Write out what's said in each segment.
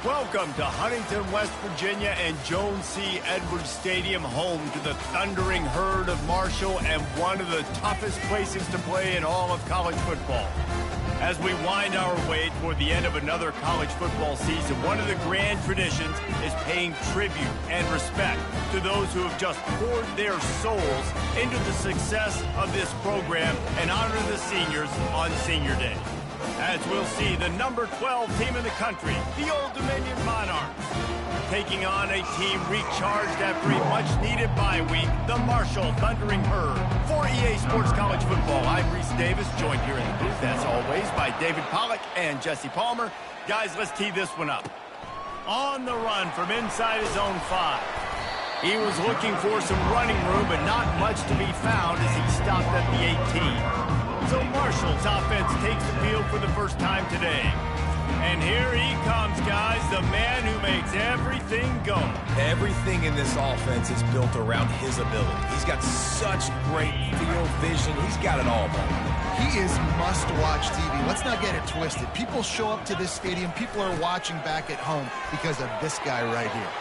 Welcome to Huntington, West Virginia and Jones C. Edwards Stadium, home to the Thundering Herd of Marshall and one of the toughest places to play in all of college football. As we wind our way toward the end of another college football season, one of the grand traditions is paying tribute and respect to those who have just poured their souls into the success of this program and honor the seniors on Senior Day. As we'll see, the number 12 team in the country, the Old Dominion Monarchs, taking on a team recharged after a much-needed bye week, the Marshall Thundering Herd. For EA Sports College Football, I'm Reese Davis, joined here in the booth, as always, by David Pollack and Jesse Palmer. Guys, let's tee this one up. On the run from inside his own 5. He was looking for some running room, but not much to be found as he stopped at the 18. So Marshall's offense takes the field for the first time today. And here he comes, guys, the man who makes everything go. Everything in this offense is built around his ability. He's got such great field vision. He's got it all, man. He is must-watch TV. Let's not get it twisted. People show up to this stadium. People are watching back at home because of this guy right here.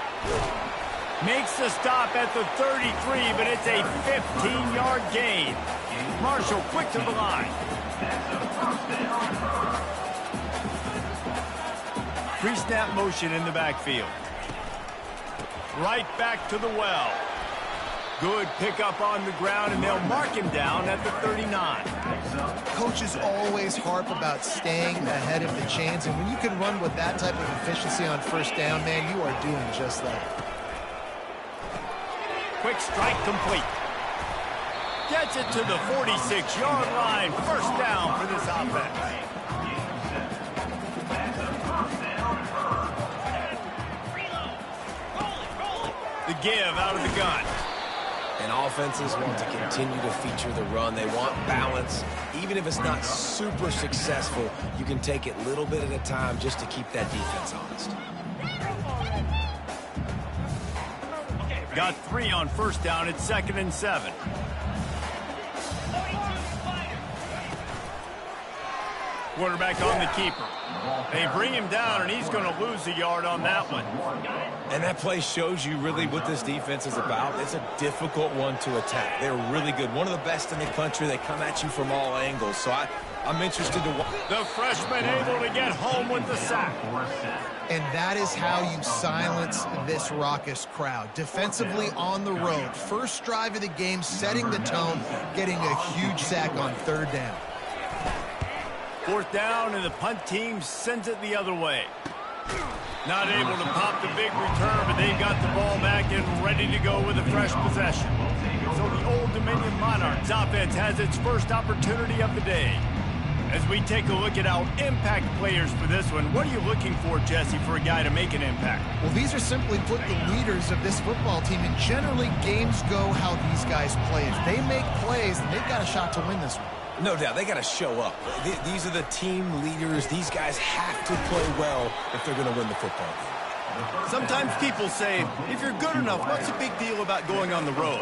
Makes the stop at the 33, but it's a 15-yard gain. Marshall quick to the line. Pre-snap motion in the backfield. Right back to the well. Good pickup on the ground, and they'll mark him down at the 39. Coaches always harp about staying ahead of the chains, and when you can run with that type of efficiency on first down, man, you are doing just that. Quick strike complete. Gets it to the 46-yard line. First down for this offense. The give out of the gun. And offenses want to continue to feature the run. They want balance. Even if it's not super successful, you can take it little bit at a time just to keep that defense honest. Got 3 on first down. It's 2nd and 7. Quarterback on the keeper. They bring him down, and he's going to lose a yard on that one. And that play shows you really what this defense is about. It's a difficult one to attack. They're really good. One of the best in the country. They come at you from all angles. So I'm interested to watch. The freshman able to get home with the sack. And that is how you silence this raucous crowd. Defensively on the road. First drive of the game, setting the tone, getting a huge sack on 3rd down. 4th down, and the punt team sends it the other way. Not able to pop the big return, but they've got the ball back and ready to go with a fresh possession. So the Old Dominion Monarchs offense has its first opportunity of the day. As we take a look at our impact players for this one, what are you looking for, Jesse, for a guy to make an impact? Well, these are simply put the leaders of this football team, and generally games go how these guys play. If they make plays, then they've got a shot to win this one. No doubt, they got to show up. These are the team leaders. These guys have to play well if they're going to win the football game. Sometimes people say, if you're good enough, what's the big deal about going on the road?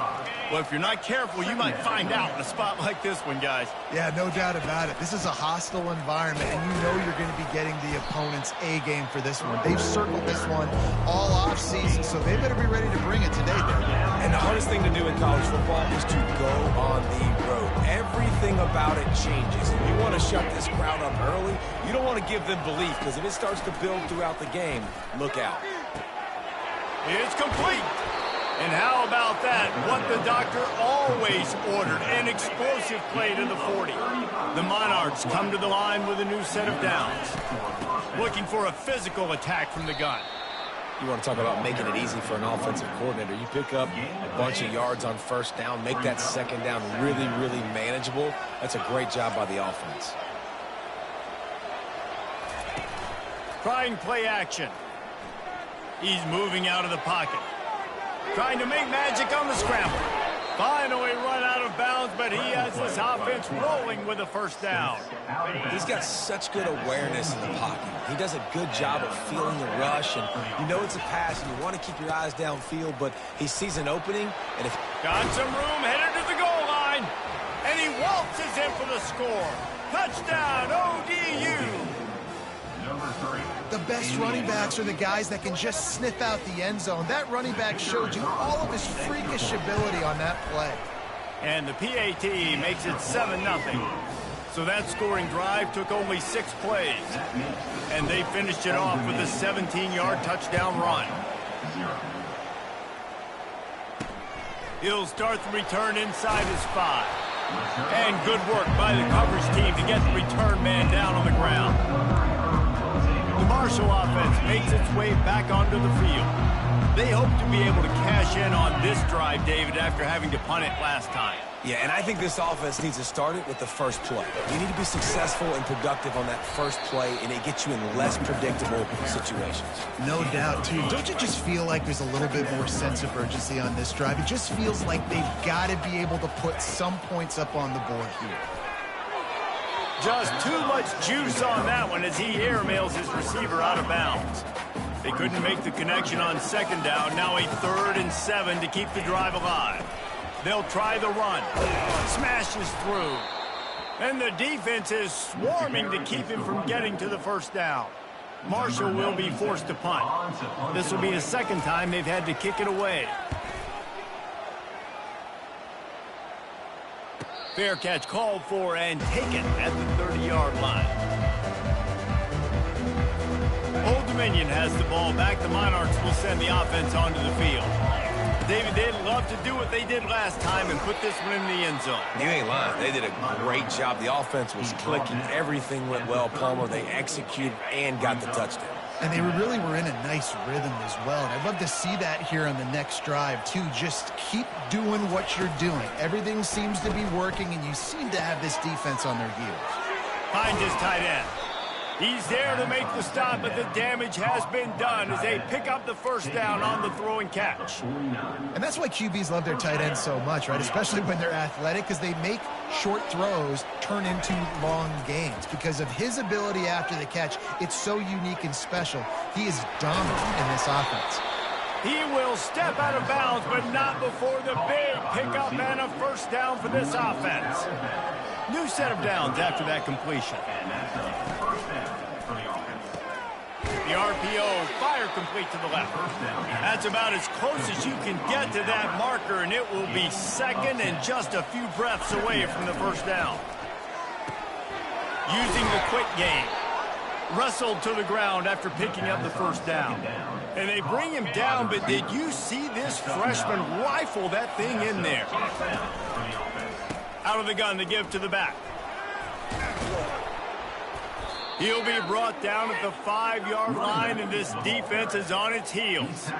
Well, if you're not careful, you might find out in a spot like this one, guys. Yeah, no doubt about it. This is a hostile environment, and you know you're going to be getting the opponent's A game for this one. They've circled this one all offseason, so they better be ready to bring it today, Derek. And the hardest thing to do in college football is to go on the road. Everything about it changes. If you want to shut this crowd up early, you don't want to give them belief, because if it starts to build throughout the game, look out. It's complete. And how about that? What the doctor always ordered, an explosive play to the 40. The Monarchs come to the line with a new set of downs. Looking for a physical attack from the gun. You want to talk about making it easy for an offensive coordinator. You pick up a bunch of yards on first down, make that 2nd down really, really manageable. That's a great job by the offense. Trying play action. He's moving out of the pocket. Trying to make magic on the scramble. Finally run out of bounds, but he has this offense rolling with a first down. He's got such good awareness in the pocket. He does a good job of feeling the rush, and you know it's a pass, and you want to keep your eyes downfield, but he sees an opening, and if... Got some room, headed to the goal line, and he waltzes in for the score. Touchdown, ODU! The best running backs are the guys that can just sniff out the end zone. That running back showed you all of his freakish ability on that play. And the PAT makes it 7-0. So that scoring drive took only 6 plays. And they finished it off with a 17-yard touchdown run. He'll start the return inside his 5. And good work by the coverage team to get the return man down on the ground. The Marshall offense makes its way back onto the field. They hope to be able to cash in on this drive, David, after having to punt it last time. Yeah, and I think this offense needs to start it with the first play. You need to be successful and productive on that first play, and it gets you in less predictable situations. No doubt, too. Don't you just feel like there's a little bit more sense of urgency on this drive? It just feels like they've got to be able to put some points up on the board here. Just too much juice on that one as he airmails his receiver out of bounds. They couldn't make the connection on second down. Now a 3rd and 7 to keep the drive alive. They'll try the run. Smashes through. And the defense is swarming to keep him from getting to the first down. Marshall will be forced to punt. This will be the second time they've had to kick it away. Fair catch called for and taken at the 30-yard line. Old Dominion has the ball back. The Monarchs will send the offense onto the field. David, they'd love to do what they did last time and put this one in the end zone. You ain't lying. They did a great job. The offense was clicking. Everything went well, Palmer. They executed and got the touchdown. And they really were in a nice rhythm as well. And I'd love to see that here on the next drive, too. Just keep doing what you're doing. Everything seems to be working, and you seem to have this defense on their heels. Find his tight end. He's there to make the stop, but the damage has been done as they pick up the first down on the throw and catch. And that's why QBs love their tight ends so much, right? Especially when they're athletic, because they make short throws turn into long gains. Because of his ability after the catch, it's so unique and special. He is dominant in this offense. He will step out of bounds, but not before the big pickup and a first down for this offense. New set of downs after that completion. The RPO, fire complete to the left. That's about as close as you can get to that marker, and it will be second and just a few breaths away from the first down. Using the quick game. Wrestled to the ground after picking up the first down. And they bring him down, but did you see this freshman rifle that thing in there? Out of the gun to give to the back. He'll be brought down at the 5-yard line, and this defense is on its heels.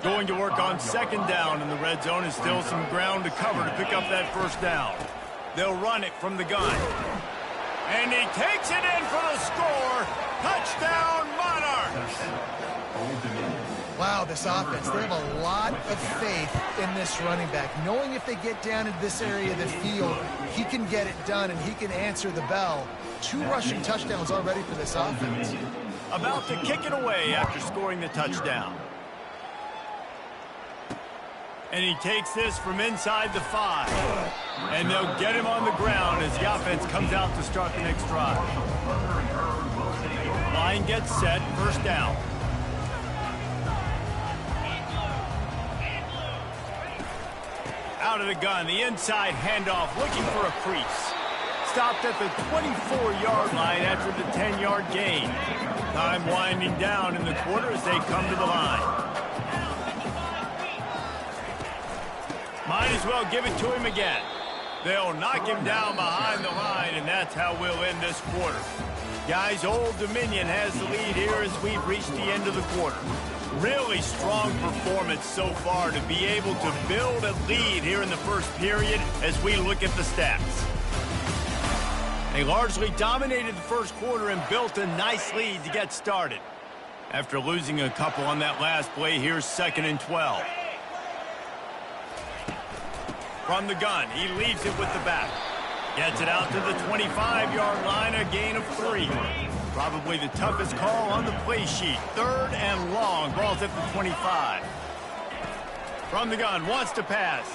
Going to work on second down, and the red zone is still some ground to cover to pick up that first down. They'll run it from the gun. And he takes it in for the score. Touchdown, Monarchs! Wow, this offense, they have a lot of faith in this running back. Knowing if they get down into this area of the field, he can get it done and he can answer the bell. 2 rushing touchdowns already for this offense. About to kick it away after scoring the touchdown. And he takes this from inside the 5. And they'll get him on the ground as the offense comes out to start the next drive. Line gets set, first down. Out of the gun, the inside handoff, looking for a crease. Stopped at the 24-yard line after the 10-yard gain. Time winding down in the quarter as they come to the line. Might as well give it to him again. They'll knock him down behind the line, and that's how we'll end this quarter. Guys, Old Dominion has the lead here as we've reached the end of the quarter. Really strong performance so far to be able to build a lead here in the first period as we look at the stats. They largely dominated the first quarter and built a nice lead to get started. After losing a couple on that last play, here's 2nd and 12. From the gun, he leaves it with the back. Gets it out to the 25-yard line, a gain of 3. Probably the toughest call on the play sheet. 3rd and long, ball's at the 25. From the gun, wants to pass.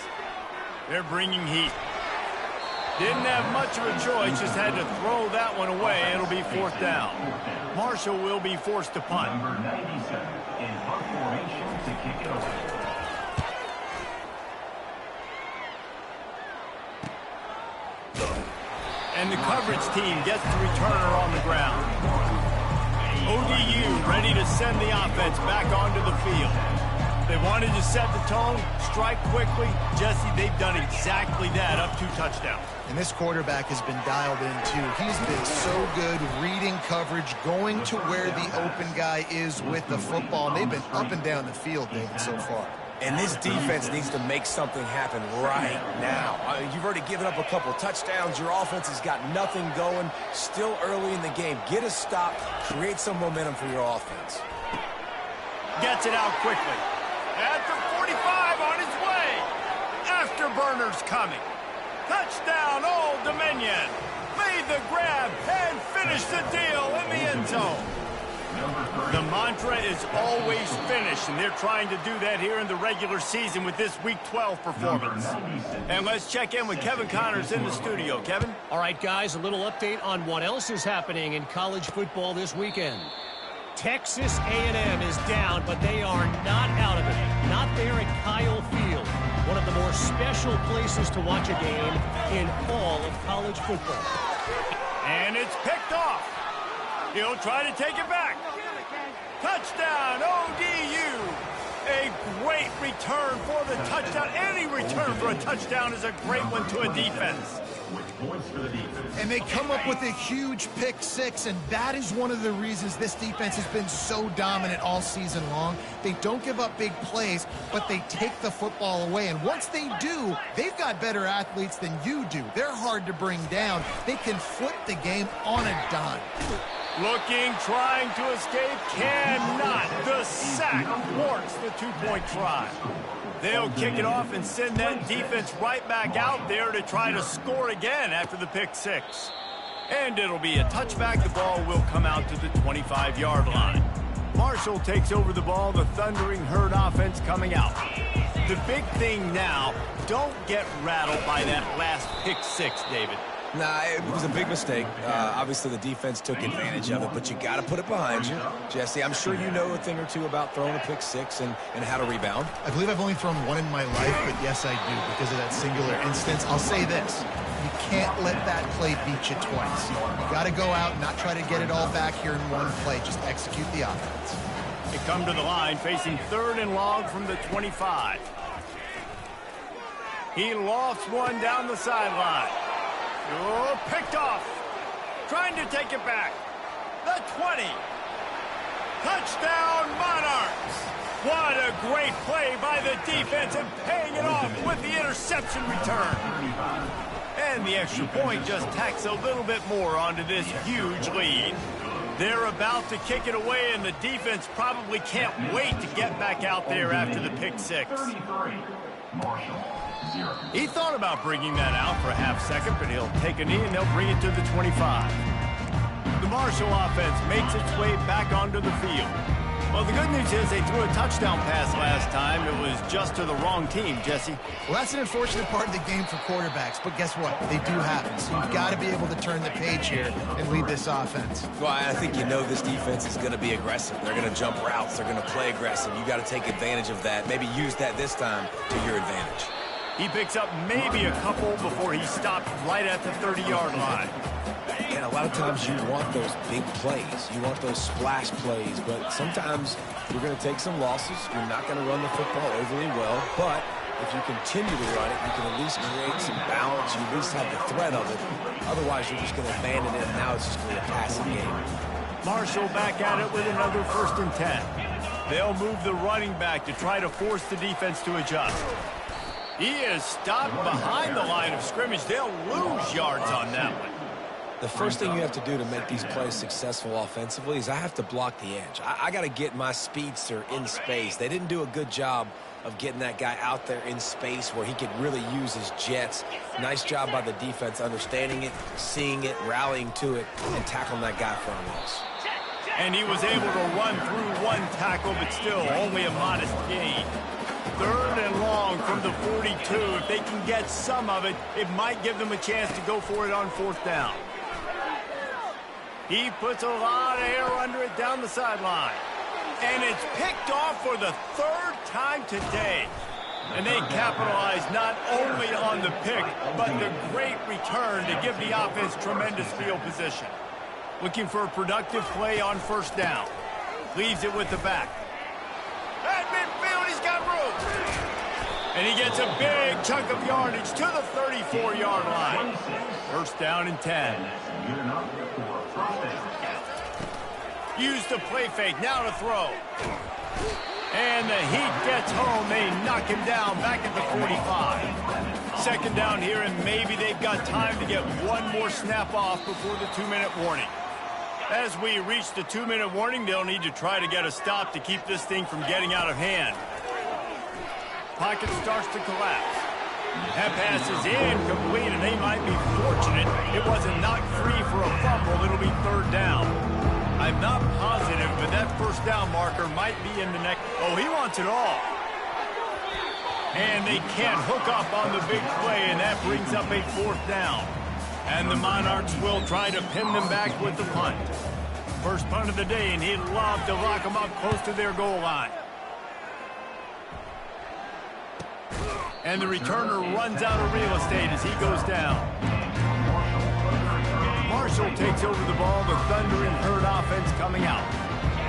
They're bringing heat. Didn't have much of a choice, just had to throw that one away. It'll be 4th down. Marshall will be forced to punt. Number 97 in punt formation to kick it away. And the coverage team gets the returner on the ground. ODU ready to send the offense back onto the field. They wanted to set the tone, strike quickly. Jesse, they've done exactly that, up 2 touchdowns. And this quarterback has been dialed in, too. He's been so good reading coverage, going to where the open guy is with the football. And they've been up and down the field, David, so far. And this defense needs to make something happen right now. You've already given up a couple touchdowns. Your offense has got nothing going. Still early in the game. Get a stop. Create some momentum for your offense. Gets it out quickly. At the 45 on his way. Afterburner's coming. Touchdown, Old Dominion. Made the grab and finished the deal in the end zone. The mantra is always finish, and they're trying to do that here in the regular season with this Week 12 performance. And let's check in with Kevin Connors in the studio. Kevin? All right, guys, a little update on what else is happening in college football this weekend. Texas A&M is down, but they are not out of it. Not there at Kyle Field, one of the more special places to watch a game in all of college football. And it's picked off. He'll try to take it back. Touchdown, ODU. A great return for the touchdown. Any return for a touchdown is a great one to a defense. And they come up with a huge pick 6, and that is one of the reasons this defense has been so dominant all season long. They don't give up big plays, but they take the football away. And once they do, they've got better athletes than you do. They're hard to bring down. They can flip the game on a dime. Looking, trying to escape, cannot. The sack thwarts the 2-point try. They'll kick it off and send that defense right back out there to try to score again after the pick 6. And it'll be a touchback. The ball will come out to the 25-yard line. Marshall takes over the ball. The Thundering Herd offense coming out. The big thing now, don't get rattled by that last pick 6, David. Nah, it was a big mistake. Obviously, the defense took advantage of it, but you got to put it behind you. Jesse, I'm sure you know a thing or two about throwing a pick 6 and how to rebound. I believe I've only thrown one in my life, but yes, I do, because of that singular instance. I'll say this. You can't let that play beat you twice. You got to go out and not try to get it all back here in one play. Just execute the offense. They come to the line, facing 3rd and long from the 25. He lofts one down the sideline. Oh, picked off. Trying to take it back. The 20. Touchdown, Monarchs. What a great play by the defense and paying it off with the interception return. And the extra point just tacks a little bit more onto this huge lead. They're about to kick it away, and the defense probably can't wait to get back out there after the pick 6. He thought about bringing that out for a half second, but he'll take a knee and they'll bring it to the 25. The Marshall offense makes its way back onto the field. Well, the good news is they threw a touchdown pass last time. It was just to the wrong team, Jesse. Well, that's an unfortunate part of the game for quarterbacks, but guess what? They do happen. So you've got to be able to turn the page here and lead this offense. Well, I think you know this defense is going to be aggressive. They're going to jump routes. They're going to play aggressive. You got to take advantage of that. Maybe use that this time to your advantage. He picks up maybe a couple before he stopped right at the 30-yard line. And a lot of times you want those big plays. You want those splash plays, but sometimes you're going to take some losses. You're not going to run the football overly well, but if you continue to run it, you can at least create some balance. You at least have the threat of it. Otherwise, you're just going to abandon it, and now it's just going to be a passing game. Marshall back at it with another 1st and 10. They'll move the running back to try to force the defense to adjust. He is stopped behind the line of scrimmage. They'll lose yards on that one. The first thing you have to do to make these plays successful offensively is I have to block the edge. I got to get my speedster in space. They didn't do a good job of getting that guy out there in space where he could really use his jets. Nice job by the defense understanding it, seeing it, rallying to it, and tackling that guy for a loss. And he was able to run through one tackle, but still only a modest gain. 3rd and long from the 42. If they can get some of it, it might give them a chance to go for it on 4th down. He puts a lot of air under it down the sideline. And it's picked off for the 3rd time today. And they capitalize not only on the pick, but the great return to give the offense tremendous field position. Looking for a productive play on 1st down. Leaves it with the back. At midfield, he's got room. And he gets a big chunk of yardage to the 34-yard line. 1st down and 10. Use the play fake, now to throw. And the heat gets home. They knock him down back at the 45. 2nd down here, and maybe they've got time to get one more snap off before the 2-minute warning. As we reach the 2-minute warning, they'll need to try to get a stop to keep this thing from getting out of hand. Pocket starts to collapse. That pass is incomplete, and they might be fortunate it wasn't knocked free for a fumble. It'll be 3rd down. I'm not positive, but that 1st down marker might be in the neck. Oh, he wants it all. And they can't hook up on the big play, and that brings up a 4th down. And the Monarchs will try to pin them back with the punt. First punt of the day, and he'd love to lock them up close to their goal line. And the returner runs out of real estate as he goes down. Marshall takes over the ball, the Thundering Herd offense coming out.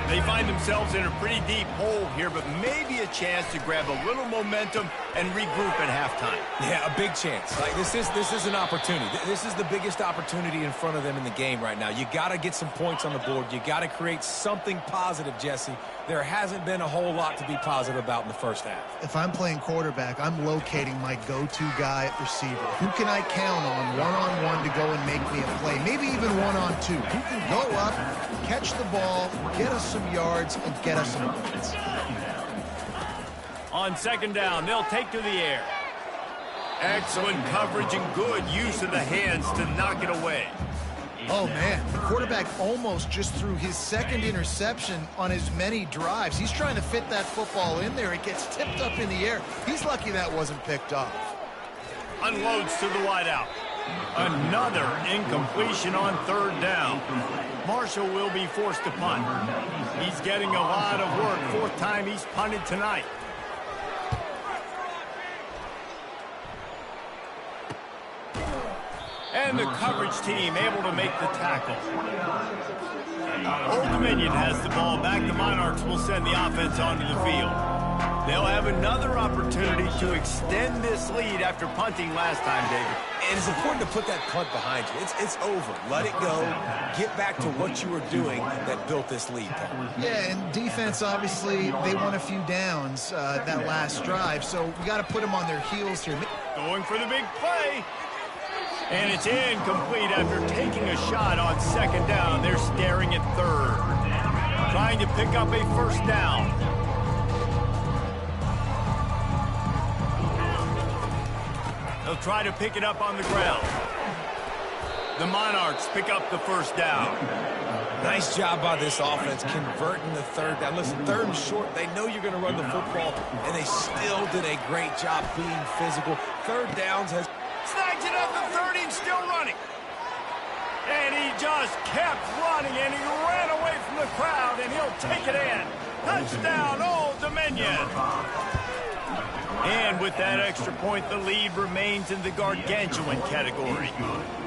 They find themselves in a pretty deep hole here, but maybe a chance to grab a little momentum and regroup at halftime. Yeah, a big chance. Like this is an opportunity. This is the biggest opportunity in front of them in the game right now. You got to get some points on the board. You got to create something positive, Jesse. There hasn't been a whole lot to be positive about in the 1st half. If I'm playing quarterback, I'm locating my go-to guy at receiver. Who can I count on one-on-one to go and make me a play? Maybe even one-on-two. Who can go up, catch the ball, get us some yards, and get us some points. On 2nd down, they'll take to the air. Excellent coverage and good use of the hands to knock it away. Oh, man, the quarterback almost just threw his 2nd interception on as many drives. He's trying to fit that football in there. It gets tipped up in the air. He's lucky that wasn't picked off. Unloads to the wideout. Another incompletion on 3rd down. Marshall will be forced to punt. He's getting a lot of work. 4th time he's punted tonight. And the coverage team able to make the tackle. Old Dominion has the ball back. The Monarchs will send the offense onto the field. They'll have another opportunity to extend this lead after punting last time, David. And it's important to put that punt behind you. It's over. Let it go. Get back to what you were doing that built this lead, Paul. Yeah, and defense, obviously, they won a few downs that last drive, so we got to put them on their heels here. Going for the big play. And it's incomplete after taking a shot on 2nd down. They're staring at 3rd. Trying to pick up a 1st down. They'll try to pick it up on the ground. The Monarchs pick up the 1st down. Nice job by this offense converting the 3rd down. Listen, 3rd and short, they know you're going to run the football, and they still did a great job being physical. 3rd downs has... Snags it at the 30 and still running. And he just kept running, and he ran away from the crowd, and he'll take it in. Touchdown, Old Dominion. And with that extra point, the lead remains in the gargantuan category.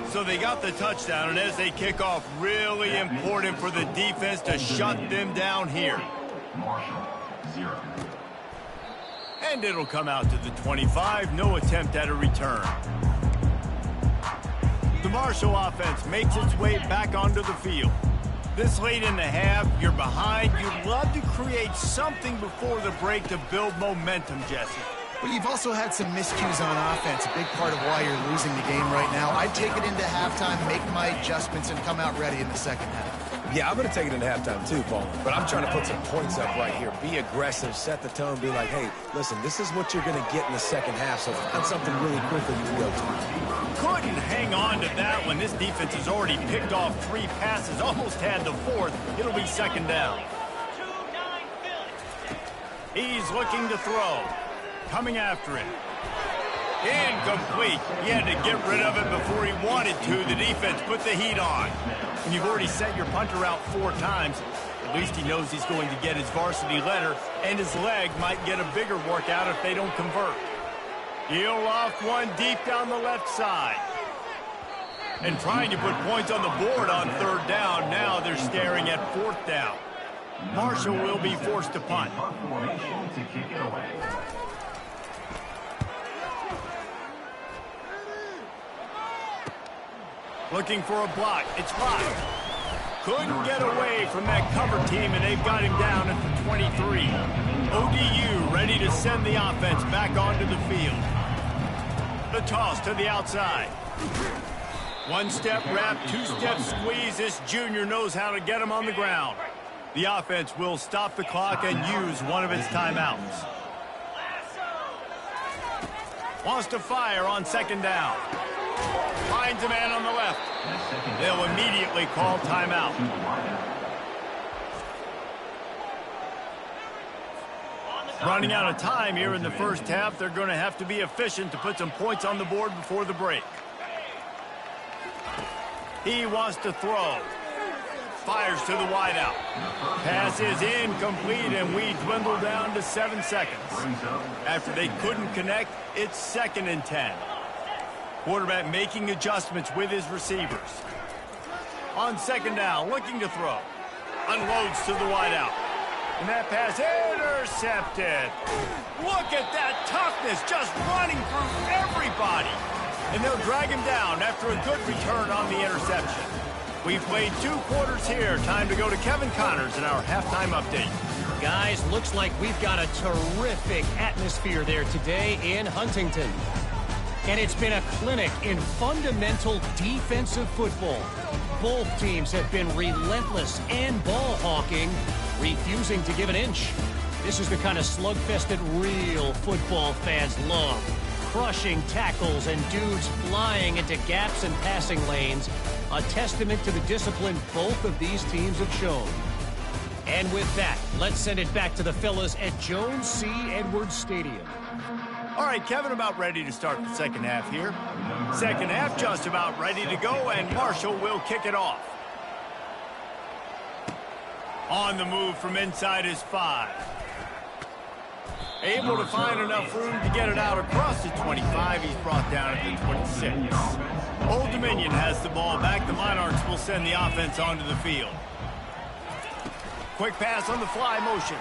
So they got the touchdown, and as they kick off, really important for the defense to shut them down here. Marshall, 0. And it'll come out to the 25. No attempt at a return. The Marshall offense makes its way back onto the field. This late in the half, you're behind. You'd love to create something before the break to build momentum, Jesse. Well, you've also had some miscues on offense, a big part of why you're losing the game right now. I'd take it into halftime, make my adjustments, and come out ready in the 2nd half. Yeah, I'm going to take it into halftime too, Paul. But I'm trying to put some points up right here. Be aggressive, set the tone, be like, hey, listen, this is what you're going to get in the 2nd half, so find something really quickly you can go to. Couldn't hang on to that one. This defense has already picked off 3 passes, almost had the 4th. It'll be 2nd down. He's looking to throw. coming after him. Incomplete. He had to get rid of it before he wanted to. The defense put the heat on. When you've already sent your punter out 4 times, at least he knows he's going to get his varsity letter, and his leg might get a bigger workout if they don't convert. He'll loft one deep down the left side. And trying to put points on the board on 3rd down. Now they're staring at 4th down. Marshall will be forced to punt. Looking for a block. It's 5. Couldn't get away from that cover team, and they've got him down at the 23. ODU ready to send the offense back onto the field. The toss to the outside. 1-step wrap, 2-step squeeze. This junior knows how to get him on the ground. The offense will stop the clock and use one of its timeouts. Wants to fire on 2nd down. Finds a man on the left. They'll immediately call timeout. Running out of time here in the first half. They're going to have to be efficient to put some points on the board before the break. He wants to throw. Fires to the wideout. Pass is incomplete, and we dwindle down to 7 seconds. After they couldn't connect, it's 2nd and 10. Quarterback making adjustments with his receivers. On 2nd down, looking to throw. Unloads to the wideout. And that pass intercepted. Look at that toughness, just running through everybody. And they'll drag him down after a good return on the interception. We've played 2 quarters here. Time to go to Kevin Connors in our halftime update. Guys, looks like we've got a terrific atmosphere there today in Huntington. And it's been a clinic in fundamental defensive football. Both teams have been relentless and ball hawking, refusing to give an inch. This is the kind of slugfest that real football fans love. Crushing tackles and dudes flying into gaps and passing lanes. A testament to the discipline both of these teams have shown. And with that, let's send it back to the fellas at Jones C. Edwards Stadium. All right, Kevin, about ready to start the second half here. Second half just about ready to go, and Marshall will kick it off. On the move from inside his 5. Able to find enough room to get it out across the 25. He's brought down at the 26. Old Dominion has the ball back. The Monarchs will send the offense onto the field. Quick pass on the fly motion.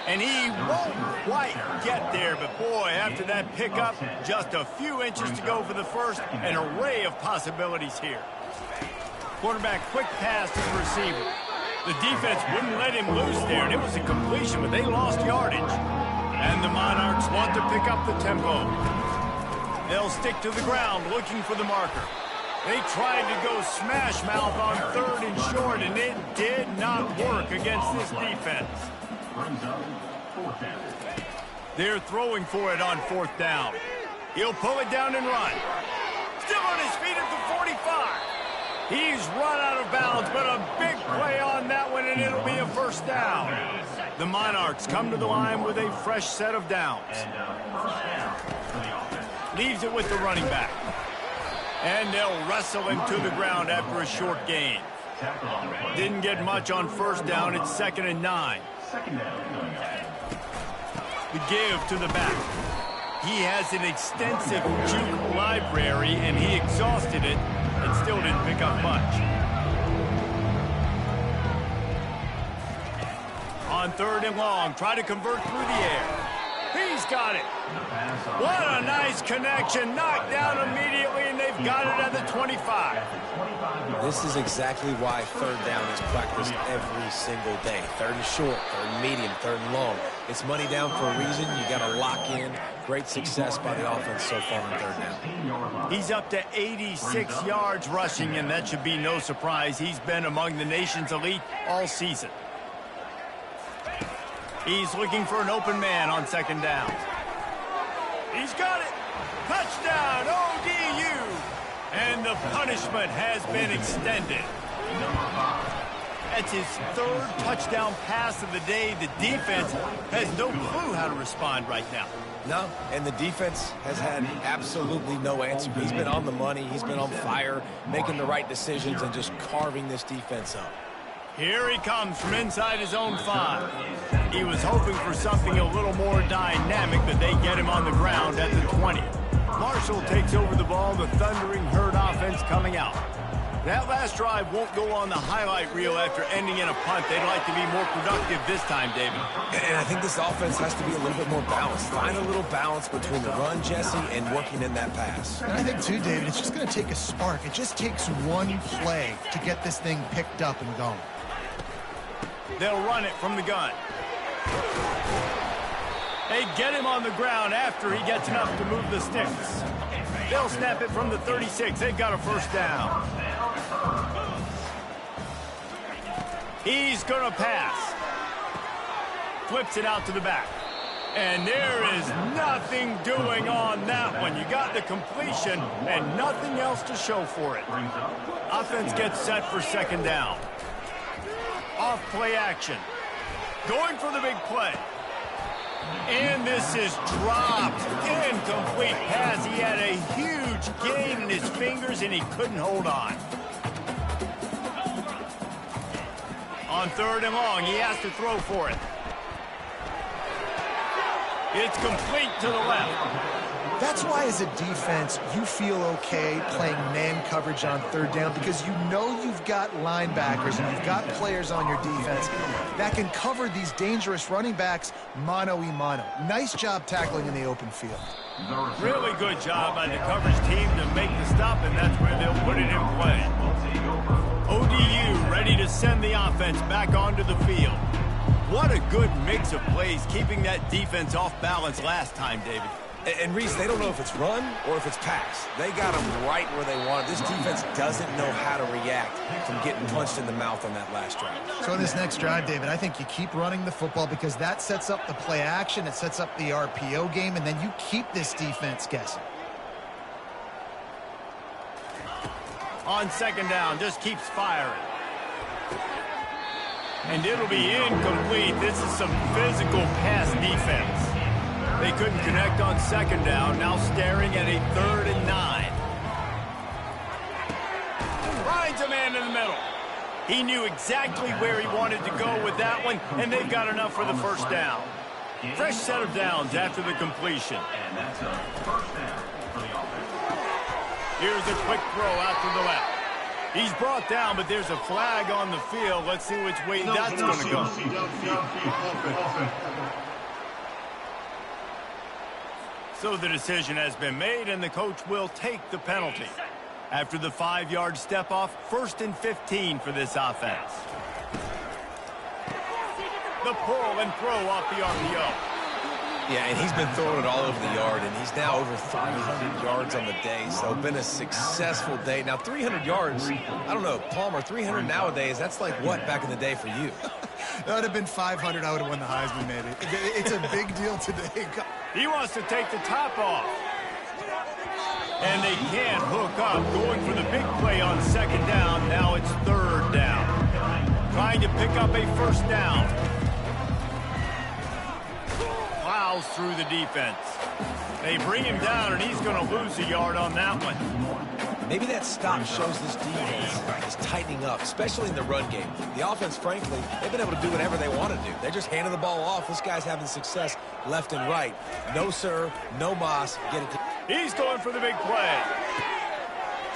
And he won't quite get there, but boy, after that pickup, just a few inches to go for the first. An array of possibilities here. Quarterback quick pass to the receiver. The defense wouldn't let him loose there, and it was a completion, but they lost yardage. And the Monarchs want to pick up the tempo. They'll stick to the ground looking for the marker. They tried to go smash mouth on 3rd and short, and it did not work against this defense. They're throwing for it on 4th down. He'll pull it down and run. Still on his feet at the 45. He's run out of bounds, but a big play on that one, and it'll be a first down. The Monarchs come to the line with a fresh set of downs. Leaves it with the running back. And they'll wrestle him to the ground after a short gain. Didn't get much on 1st down. It's 2nd and 9. The give to the back. He has an extensive juke library, and he exhausted it and still didn't pick up much. On 3rd and long, try to convert through the air. He's got it. What a nice connection. Knocked down immediately, and they've got it at the 25. This is exactly why 3rd down is practiced every single day. 3rd and short, 3rd and medium, 3rd and long. It's money down for a reason. You got to lock in. Great success by the offense so far on 3rd down. He's up to 86 yards rushing, and that should be no surprise. He's been among the nation's elite all season. He's looking for an open man on 2nd down. He's got it. Touchdown, ODU. And the punishment has been extended. That's his third touchdown pass of the day. The defense has no clue how to respond right now. No, and the defense has had absolutely no answer. He's been on the money. He's been on fire, making the right decisions and just carving this defense up. Here he comes from inside his own 5. He was hoping for something a little more dynamic, but they get him on the ground at the 20. Marshall takes over the ball, the Thundering Herd offense coming out. That last drive won't go on the highlight reel after ending in a punt. They'd like to be more productive this time, David. And I think this offense has to be a little bit more balanced. Find a little balance between the run, Jesse, and working in that pass. And I think, too, David, it's just going to take a spark. It just takes one play to get this thing picked up and going. They'll run it from the gun. They get him on the ground after he gets enough to move the sticks. They'll snap it from the 36. They've got a first down. He's going to pass. Flips it out to the back. And there is nothing doing on that one. You got the completion and nothing else to show for it. Offense gets set for second down. Off play action. Going for the big play. And this is dropped. Incomplete pass. He had a huge gain in his fingers and he couldn't hold on. On third and long, he has to throw for it. It's complete to the left. That's why, as a defense, you feel okay playing man coverage on third down because you know you've got linebackers and you've got players on your defense that can cover these dangerous running backs mano-a-mano. Nice job tackling in the open field. Really good job by the coverage team to make the stop, and that's where they'll put it in play. ODU ready to send the offense back onto the field. What a good mix of plays, keeping that defense off balance last time, David. And Reese, they don't know if it's run or if it's pass. They got them right where they want it. This defense doesn't know how to react from getting punched in the mouth on that last drive. So in this next drive, David, I think you keep running the football because that sets up the play action, it sets up the RPO game, and then you keep this defense guessing. On second down, just keeps firing. And it'll be incomplete. This is some physical pass defense. They couldn't connect on second down, now staring at a 3rd and 9. Finds a man in the middle. He knew exactly where he wanted to go with that one, and they've got enough for the first down. Fresh set of downs after the completion. And that's a first down for the offense. Here's a quick throw out to the left. He's brought down, but there's a flag on the field. Let's see which way that's going to go. So the decision has been made, and the coach will take the penalty. After the 5-yard step off, 1st and 15 for this offense. The pull and throw off the RPO. Yeah, and he's been throwing it all over the yard, and he's now over 300 yards on the day, so been a successful day. Now, 300 yards, I don't know, Palmer, 300 nowadays, that's like what back in the day for you? That would have been 500. I would have won the Heisman, maybe. It's a big deal today. He wants to take the top off. And they can't hook up. Going for the big play on second down. Now it's 3rd down. Trying to pick up a first down. Plows through the defense. They bring him down, and he's going to lose a yard on that one. Maybe that stop shows this defense is tightening up, especially in the run game. The offense, frankly, they've been able to do whatever they want to do. They're just handing the ball off. This guy's having success left and right. No, sir. No, Moss. Get it. He's going for the big play.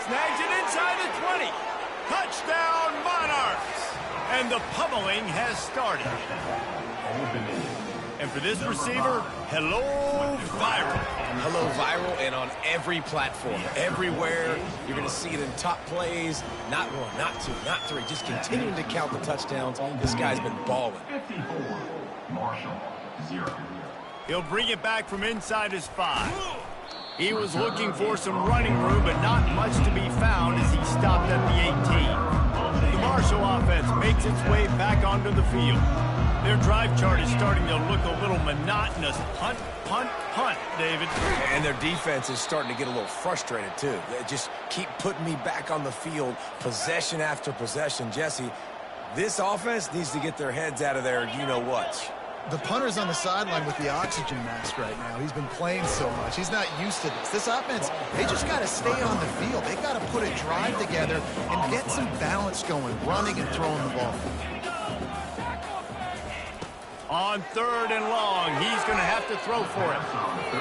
Snags it inside the 20. Touchdown, Monarchs. And the pummeling has started. And for this receiver, hello, viral. Hello, viral, and on every platform, everywhere. You're going to see it in top plays. Not 1, not 2, not 3. Just continuing to count the touchdowns. This guy's been balling. 54, Marshall, 0. He'll bring it back from inside his 5. He was looking for some running room, but not much to be found as he stopped at the 18. The Marshall offense makes its way back onto the field. Their drive chart is starting to look a little monotonous. Punt, punt, punt, David. And their defense is starting to get a little frustrated, too. They just keep putting me back on the field, possession after possession. Jesse, This offense needs to get their heads out of there, you-know-what. The punter's on the sideline with the oxygen mask right now. He's been playing so much. He's not used to this. This offense, they just got to stay on the field. They got to put a drive together and get some balance going, running and throwing the ball. On 3rd and long, he's going to have to throw for it.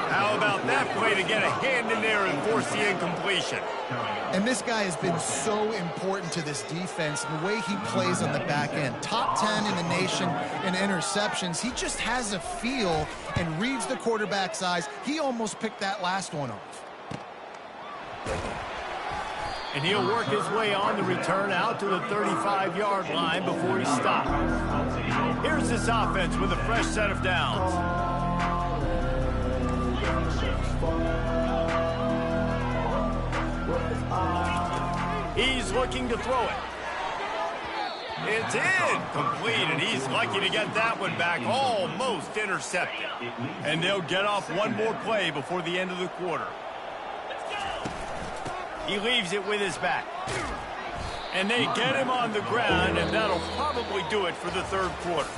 How about that play to get a hand in there and force the incompletion? And this guy has been so important to this defense, the way he plays on the back end. Top 10 in the nation in interceptions. He just has a feel and reads the quarterback's eyes. He almost picked that last one off. And he'll work his way on the return out to the 35-yard line before he stops. Here's this offense with a fresh set of downs. He's looking to throw it. It's incomplete, and he's lucky to get that one back, almost intercepted. And they'll get off one more play before the end of the quarter. He leaves it with his back. And they get him on the ground, and that'll probably do it for the 3rd quarter.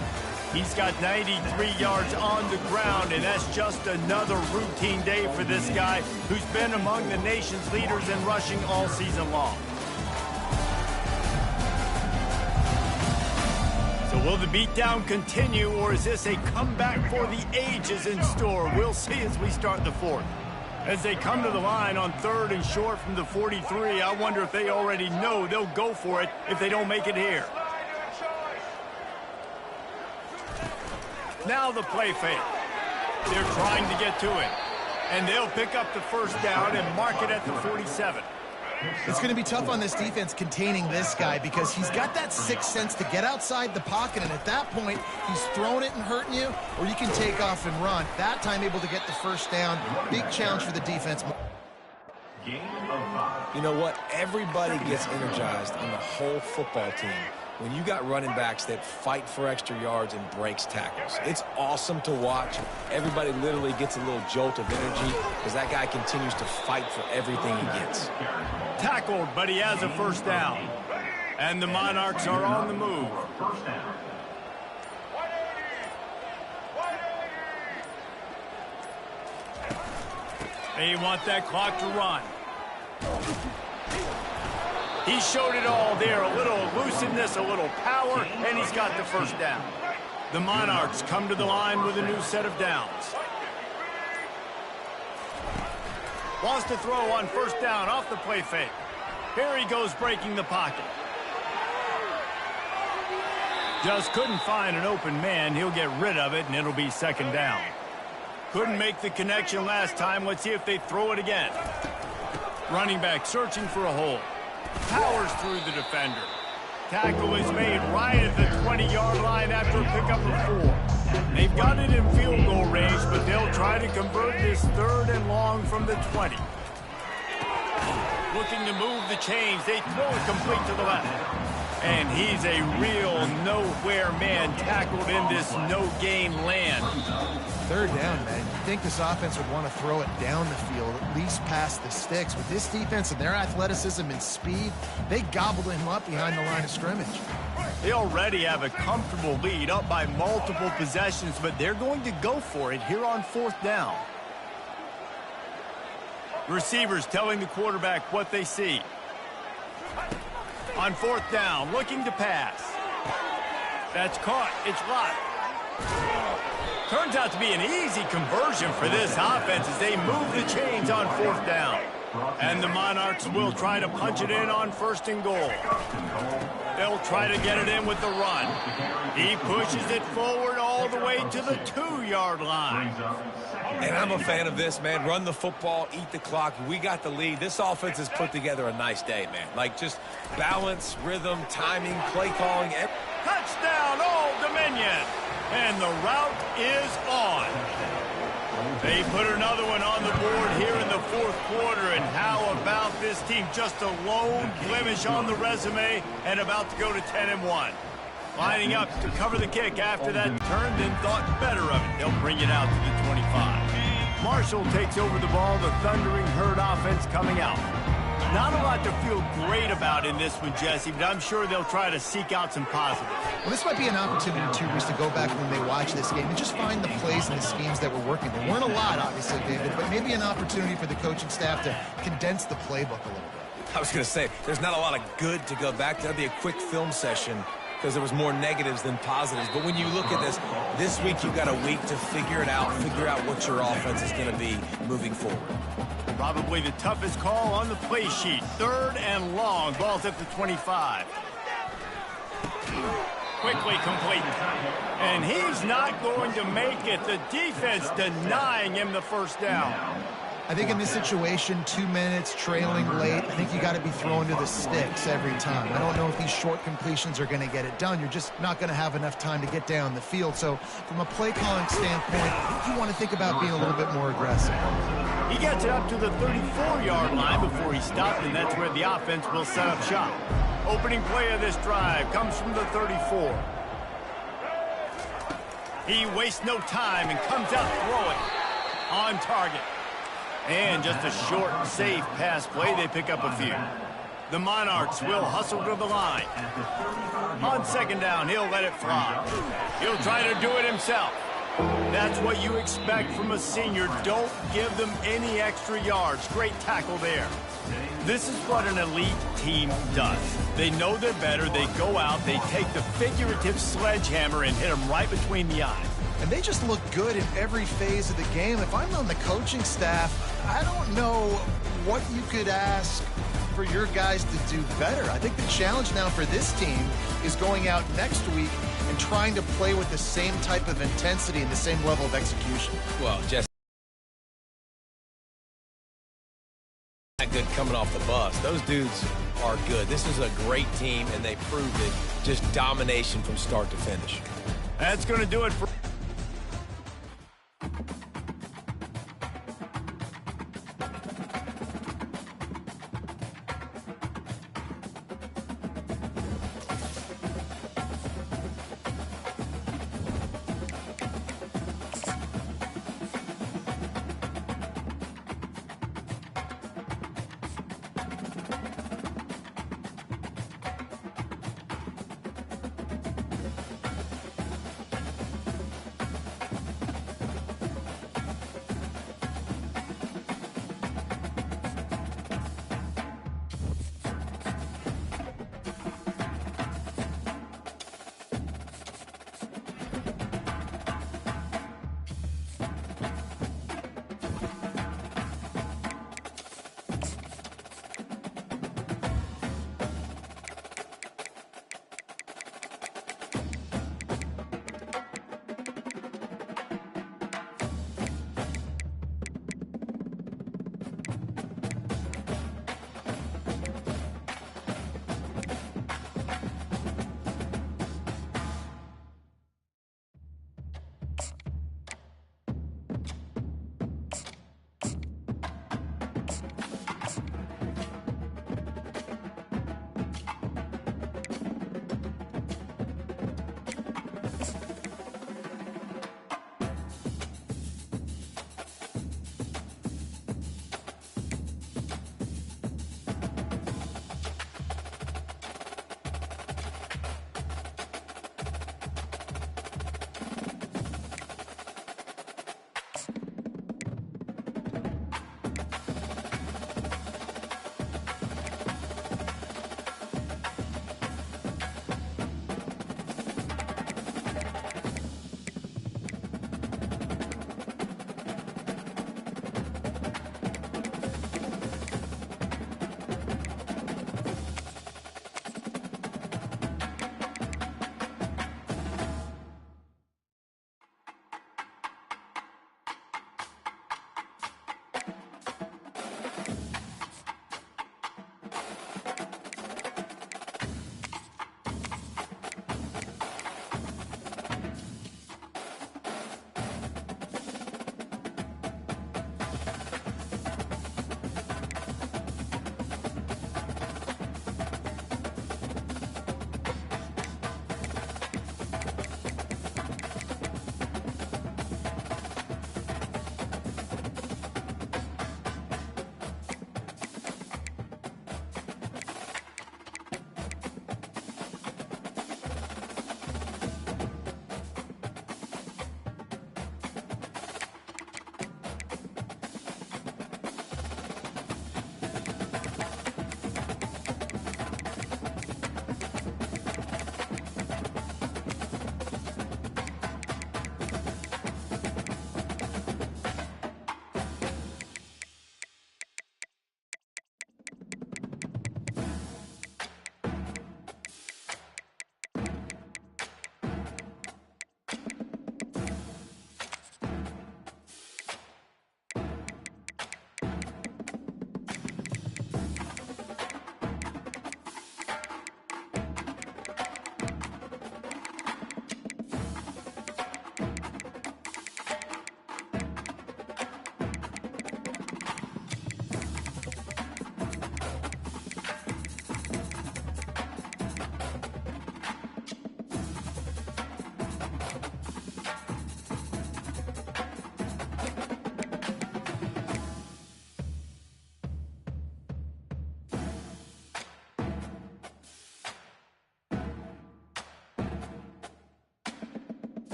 He's got 93 yards on the ground, and that's just another routine day for this guy who's been among the nation's leaders in rushing all season long. So will the beatdown continue, or is this a comeback for the ages in store? We'll see as we start the 4th. As they come to the line on 3rd and short from the 43, I wonder if they already know they'll go for it if they don't make it here. Now the play fake. They're trying to get to it. And they'll pick up the 1st down and mark it at the 47. It's going to be tough on this defense containing this guy because he's got that sixth sense to get outside the pocket, and at that point, he's throwing it and hurting you, or you can take off and run. That time able to get the 1st down. Big challenge for the defense. You know what? Everybody gets energized on the whole football team when you got running backs that fight for extra yards and breaks tackles. It's awesome to watch. Everybody literally gets a little jolt of energy because that guy continues to fight for everything he gets. Tackled, but he has a 1st down. And the Monarchs are on the move. They want that clock to run. He showed it all there, a little elusiveness, a little power, and he's got the 1st down. The Monarchs come to the line with a new set of downs. Wants to throw on 1st down off the play fake. Here he goes breaking the pocket. Just couldn't find an open man. He'll get rid of it, and it'll be 2nd down. Couldn't make the connection last time. Let's see if they throw it again. Running back searching for a hole. Powers through the defender. Tackle is made right at the 20-yard line after a pickup of 4. They've got it in field goal range, but they'll try to convert this 3rd and long from the 20. Looking to move the chains. They throw it complete to the left. And he's a real nowhere man tackled in this no-gain land. 3rd down, man. You think this offense would want to throw it down the field, at least past the sticks. With this defense and their athleticism and speed, they gobbled him up behind the line of scrimmage. They already have a comfortable lead, up by multiple possessions, but they're going to go for it here on 4th down. Receivers telling the quarterback what they see. On 4th down, looking to pass. That's caught. It's locked. Turns out to be an easy conversion for this offense as they move the chains on 4th down. And the Monarchs will try to punch it in on 1st and goal. They'll try to get it in with the run. He pushes it forward all the way to the 2-yard line. And I'm a fan of this, man. Run the football, eat the clock. We got the lead. This offense has put together a nice day, man. Like just balance, rhythm, timing, play calling. Touchdown, Old Dominion. And the route is on. They put another one on the board here in the 4th quarter. And how about this team? Just a lone blemish on the resume and about to go to 10-1. Lining up to cover the kick after that turn, then thought better of it. They'll bring it out to the 25. Marshall takes over the ball. The Thundering Herd offense coming out. Not a lot to feel great about in this one, Jesse, but I'm sure they'll try to seek out some positives. Well, this might be an opportunity, too, Reese, to go back when they watch this game and just find the plays and the schemes that were working. There weren't a lot, obviously, David, but maybe an opportunity for the coaching staff to condense the playbook a little bit. I was going to say, there's not a lot of good to go back to. That'd be a quick film session because there was more negatives than positives. But when you look at this week you've got a week to figure it out, figure out what your offense is going to be moving forward. Probably the toughest call on the play sheet. 3rd and long. Ball's at the 25. Quickly complete. And he's not going to make it. The defense denying him the first down. I think in this situation, 2 minutes, trailing late, I think you got to be throwing to the sticks every time. I don't know if these short completions are going to get it done. You're just not going to have enough time to get down the field. So from a play calling standpoint, I think you want to think about being a little bit more aggressive. He gets it up to the 34-yard line before he stopped, and that's where the offense will set up shop. Opening play of this drive comes from the 34. He wastes no time and comes out throwing on target. And just a short, safe pass play. They pick up a few. The Monarchs will hustle to the line. On 2nd down, he'll let it fly. He'll try to do it himself. That's what you expect from a senior. Don't give them any extra yards. Great tackle there. This is what an elite team does. They know they're better. They go out. They take the figurative sledgehammer and hit them right between the eyes. And they just look good in every phase of the game. If I'm on the coaching staff, I don't know what you could ask for your guys to do better. I think the challenge now for this team is going out next week and trying to play with the same type of intensity and the same level of execution. Well, Jesse, not good coming off the bus. Those dudes are good. This is a great team, and they proved it. Just domination from start to finish. That's going to do it for...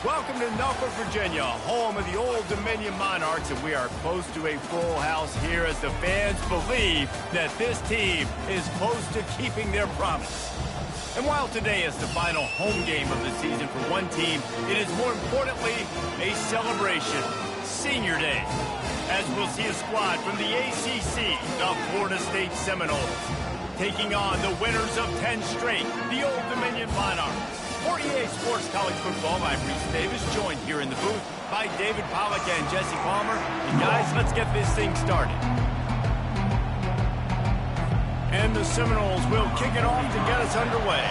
Welcome to Norfolk, Virginia, home of the Old Dominion Monarchs, and we are close to a full house here as the fans believe that this team is close to keeping their promise. And while today is the final home game of the season for one team, it is more importantly a celebration, Senior Day, as we'll see a squad from the ACC, the Florida State Seminoles, taking on the winners of 10 straight, the Old Dominion Monarchs. For EA Sports College Football, I'm Reese Davis, joined here in the booth by David Pollack and Jesse Palmer. And guys, let's get this thing started. And the Seminoles will kick it off to get us underway.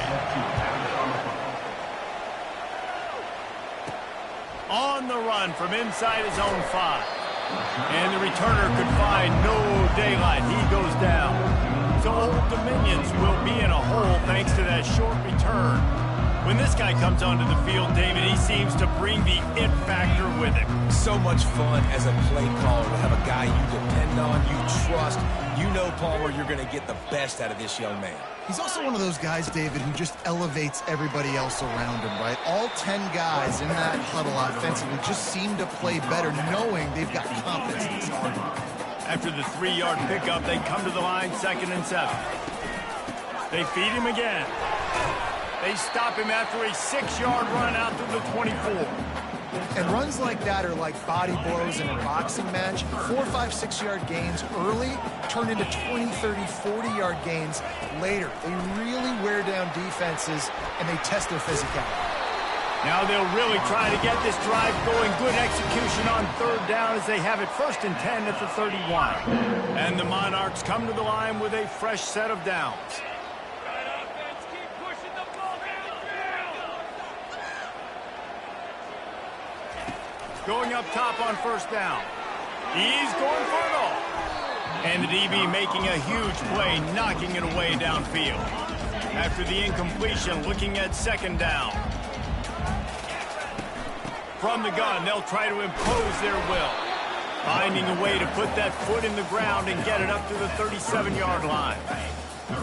On the run from inside his own 5. And the returner could find no daylight. He goes down. So Old Dominions will be in a hole thanks to that short return. When this guy comes onto the field, David, he seems to bring the it factor with him. So much fun as a play caller to have a guy you depend on, you trust. You know, Palmer, you're going to get the best out of this young man. He's also one of those guys, David, who just elevates everybody else around him, right? All 10 guys in that huddle offensively just seem to play better knowing they've got confidence in this arm. After the 3-yard pickup, they come to the line, 2nd and 7. They feed him again. They stop him after a 6-yard run out to the 24. And runs like that are like body blows in a boxing match. 4, 5, 6-yard gains early turn into 20, 30, 40-yard gains later. They really wear down defenses, and they test their physicality. Now they'll really try to get this drive going. Good execution on 3rd down as they have it 1st and 10 at the 31. And the Monarchs come to the line with a fresh set of downs. Going up top on 1st down. He's going for it all. And the DB making a huge play, knocking it away downfield. After the incompletion, looking at 2nd down. From the gun, they'll try to impose their will. Finding a way to put that foot in the ground and get it up to the 37-yard line.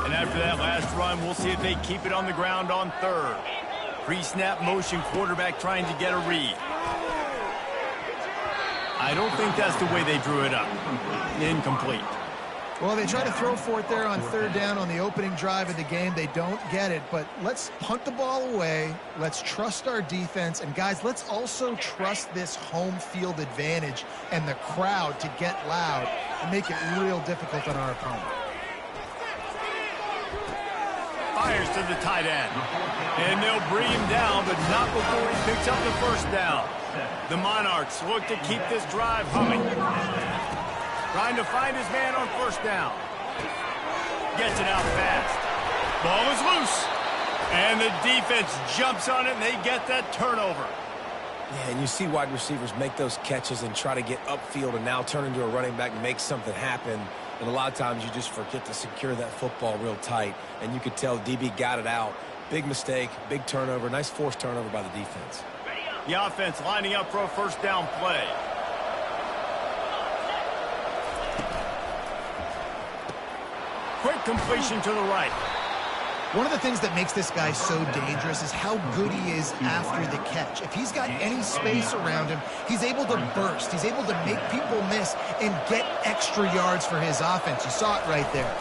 And after that last run, we'll see if they keep it on the ground on third. Pre-snap motion, quarterback trying to get a read. I don't think that's the way they drew it up. Incomplete. Well, they try to throw for it there on third down on the opening drive of the game. They don't get it, but let's punt the ball away. Let's trust our defense. And, guys, let's also trust this home field advantage and the crowd to get loud and make it real difficult on our opponent. Fires to the tight end. And they'll bring him down, but not before he picks up the first down. The Monarchs look to keep this drive humming. Trying to find his man on first down. Gets it out fast. Ball is loose. And the defense jumps on it, and they get that turnover. Yeah, and you see wide receivers make those catches and try to get upfield and now turn into a running back and make something happen. And a lot of times you just forget to secure that football real tight. And you could tell DB got it out. Big mistake, big turnover, nice forced turnover by the defense. The offense lining up for a first down play. Quick completion to the right. One of the things that makes this guy so dangerous is how good he is after the catch. If he's got any space around him, he's able to burst. He's able to make people miss and get extra yards for his offense. You saw it right there.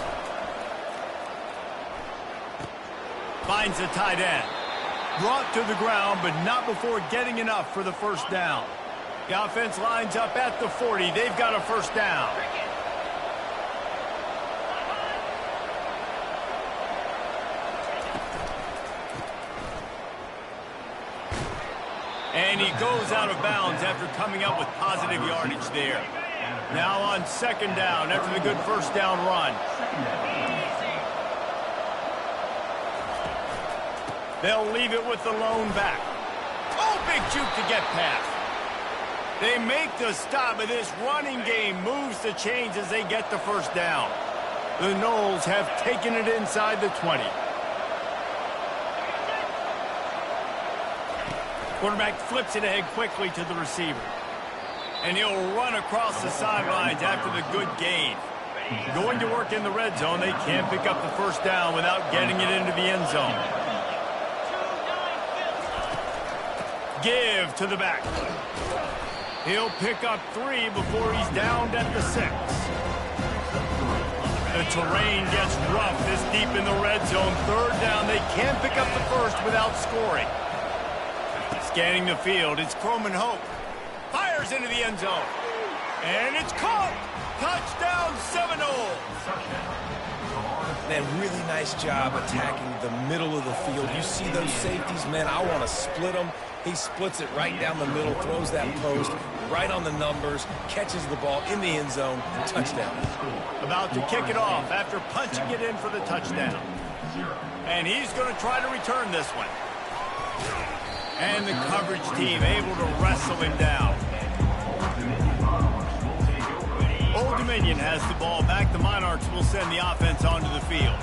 Finds the tight end. Brought to the ground, but not before getting enough for the first down. The offense lines up at the 40. They've got a first down. And he goes out of bounds after coming up with positive yardage there. Now on second down after the good first down run. They'll leave it with the lone back. Oh, big juke to get past. They make the stop, but this running game moves the chains as they get the first down. The Noles have taken it inside the 20. Quarterback flips it ahead quickly to the receiver. And he'll run across the sidelines after the good gain. Going to work in the red zone, they can't pick up the first down without getting it into the end zone. Give to the back. He'll pick up 3 before he's downed at the 6. The terrain gets rough this deep in the red zone. Third down, they can't pick up the first without scoring. Scanning the field, it's Croman Hope. Fires into the end zone. And it's caught. Touchdown, Seminoles. Man, really nice job attacking the middle of the field. You see those safeties, man, I want to split them. He splits it right down the middle, throws that post right on the numbers, catches the ball in the end zone, touchdown. About to kick it off after punching it in for the touchdown. And he's going to try to return this one. And the coverage team able to wrestle him down. Old Dominion has the ball back. The Monarchs will send the offense onto the field.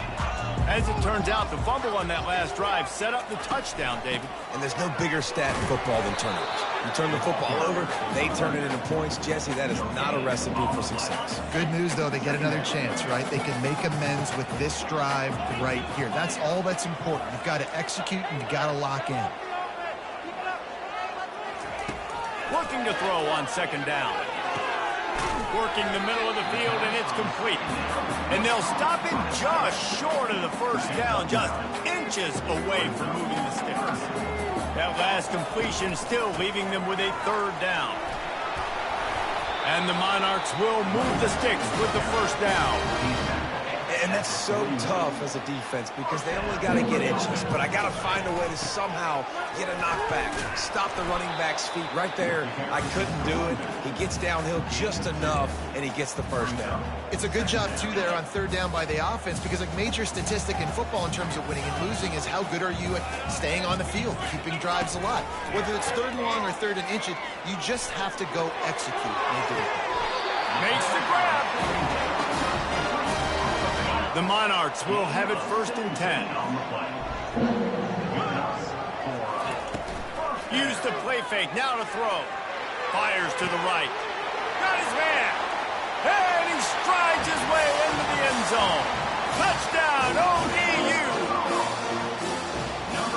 As it turns out, the fumble on that last drive set up the touchdown, David. And there's no bigger stat in football than turnovers. You turn the football over, they turn it into points. Jesse, that is not a recipe for success. Good news, though, they get another chance, right? They can make amends with this drive right here. That's all that's important. You've got to execute and you've got to lock in. Looking to throw on second down. Working the middle of the field, and it's complete. And they'll stop him just short of the first down, just inches away from moving the sticks. That last completion still leaving them with a third down. And the Monarchs will move the sticks with the first down. And that's so tough as a defense because they only got to get inches. But I got to find a way to somehow get a knockback. Stop the running back's feet right there. I couldn't do it. He gets downhill just enough, and he gets the first down. It's a good job, too, there on third down by the offense because a major statistic in football in terms of winning and losing is how good are you at staying on the field, keeping drives alive. Whether it's third and long or third and inches, you just have to go execute. And they did it. Makes the grab. The Monarchs will have it first and 10. Use the play fake, now to throw. Fires to the right. got his man. And he strides his way into the end zone. Touchdown, ODU.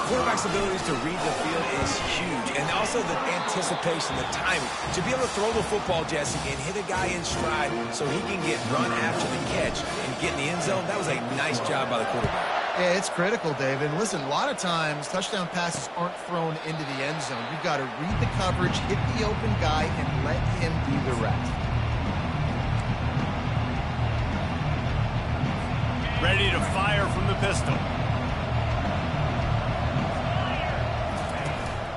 Quarterback's abilities to read the field is huge, and also the anticipation, the timing. To be able to throw the football, Jesse, and hit a guy in stride so he can get run after the catch and get in the end zone, that was a nice job by the quarterback. Yeah, it's critical, David. And listen, a lot of times touchdown passes aren't thrown into the end zone. You've got to read the coverage, hit the open guy, and let him do the rest. Ready to fire from the pistol.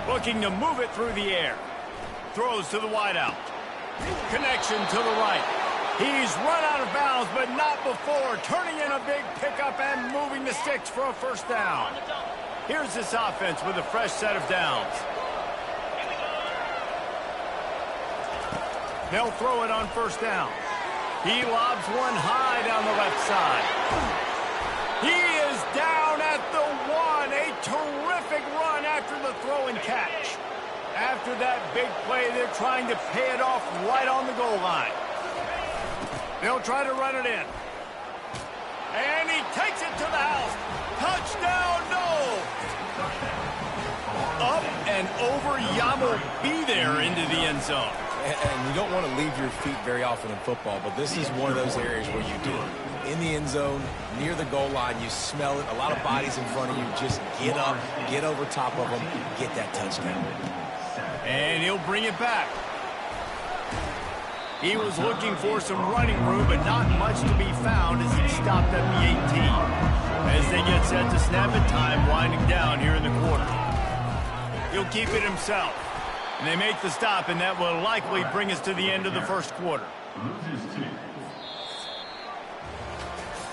Looking to move it through the air. Throws to the wideout. Connection to the right. He's run out of bounds, but not before turning in a big pickup and moving the sticks for a first down. Here's this offense with a fresh set of downs. They'll throw it on first down. He lobs one high down the left side. He is down at the 1. A terrific run after the throw and catch. After that big play, they're trying to pay it off right on the goal line. They'll try to run it in. And he takes it to the house. Touchdown, no! Up and over, Yamo be there into the end zone. And you don't want to leave your feet very often in football, but this is one of those areas where you do. In the end zone, near the goal line, you smell it. A lot of bodies in front of you. Just get up, get over top of them, get that touchdown. And he'll bring it back. He was looking for some running room, but not much to be found as he stopped at the 18. As they get set to snap it, time winding down here in the quarter. He'll keep it himself. And they make the stop, and that will likely bring us to the end of the first quarter.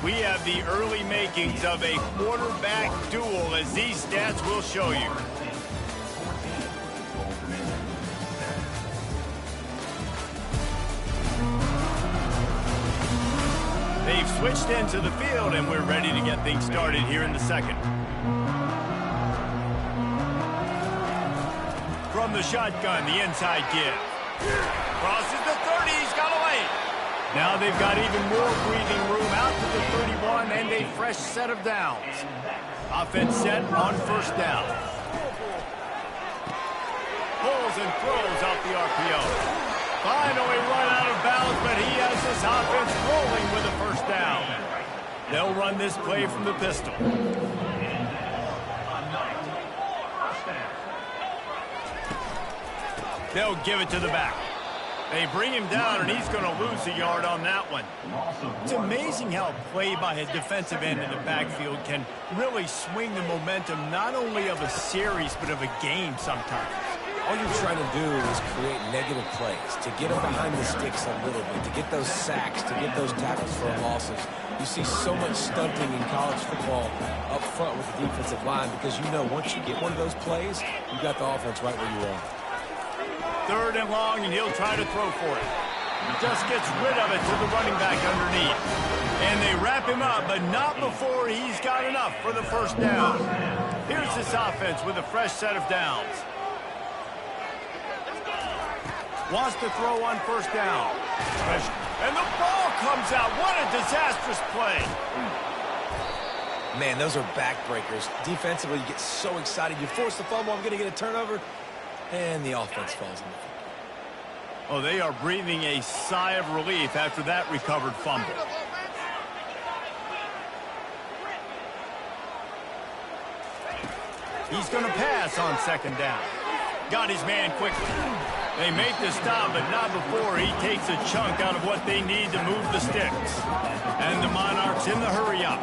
We have the early makings of a quarterback duel, as these stats will show you. They've switched into the field, and we're ready to get things started here in the second. From the shotgun, the inside give. Crosses the 30, he's got away. Now they've got even more breathing room out to the 31 and a fresh set of downs. Offense set on first down. Pulls and throws out the RPO. Finally run out of bounds, but he has his offense rolling with a first down. They'll run this play from the pistol. They'll give it to the back. They bring him down, and he's going to lose a yard on that one. It's amazing how play by a defensive end in the backfield can really swing the momentum not only of a series but of a game sometimes. All you're trying to do is create negative plays, to get them behind the sticks a little bit, to get those sacks, to get those tackles for losses. You see so much stunting in college football up front with the defensive line because you know once you get one of those plays, you got the offense right where you are. Third and long, and he'll try to throw for it. Just gets rid of it to the running back underneath. And they wrap him up, but not before he's got enough for the first down. Here's this offense with a fresh set of downs. Wants to throw on first down. And the ball comes out. What a disastrous play. Man, those are backbreakers. Defensively, you get so excited. You force the fumble, I'm going to get a turnover. And the offense falls in the field. Oh, they are breathing a sigh of relief after that recovered fumble. He's going to pass on second down. Got his man quickly. They make the stop, but not before he takes a chunk out of what they need to move the sticks. And the Monarchs in the hurry up.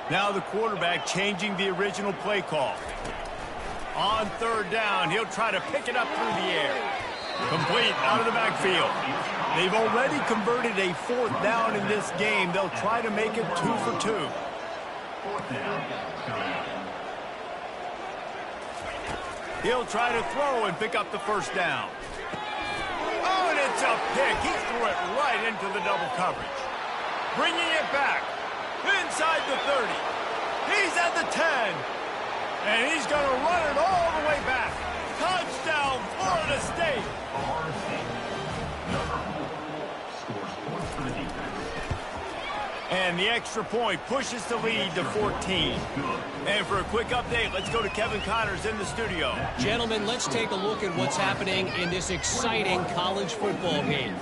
Now the quarterback changing the original play call. On third down, he'll try to pick it up through the air. Complete out of the backfield. They've already converted a fourth down in this game. They'll try to make it 2 for 2. He'll try to throw and pick up the first down. Oh, and it's a pick. He threw it right into the double coverage. Bringing it back. Inside the 30. He's at the 10. And he's going to run it all the way back. Touchdown, Florida State. Florida State. Number 4 scores points for the defense. And the extra point pushes the lead to 14. And for a quick update, let's go to Kevin Connors in the studio. Gentlemen, let's take a look at what's happening in this exciting college football game.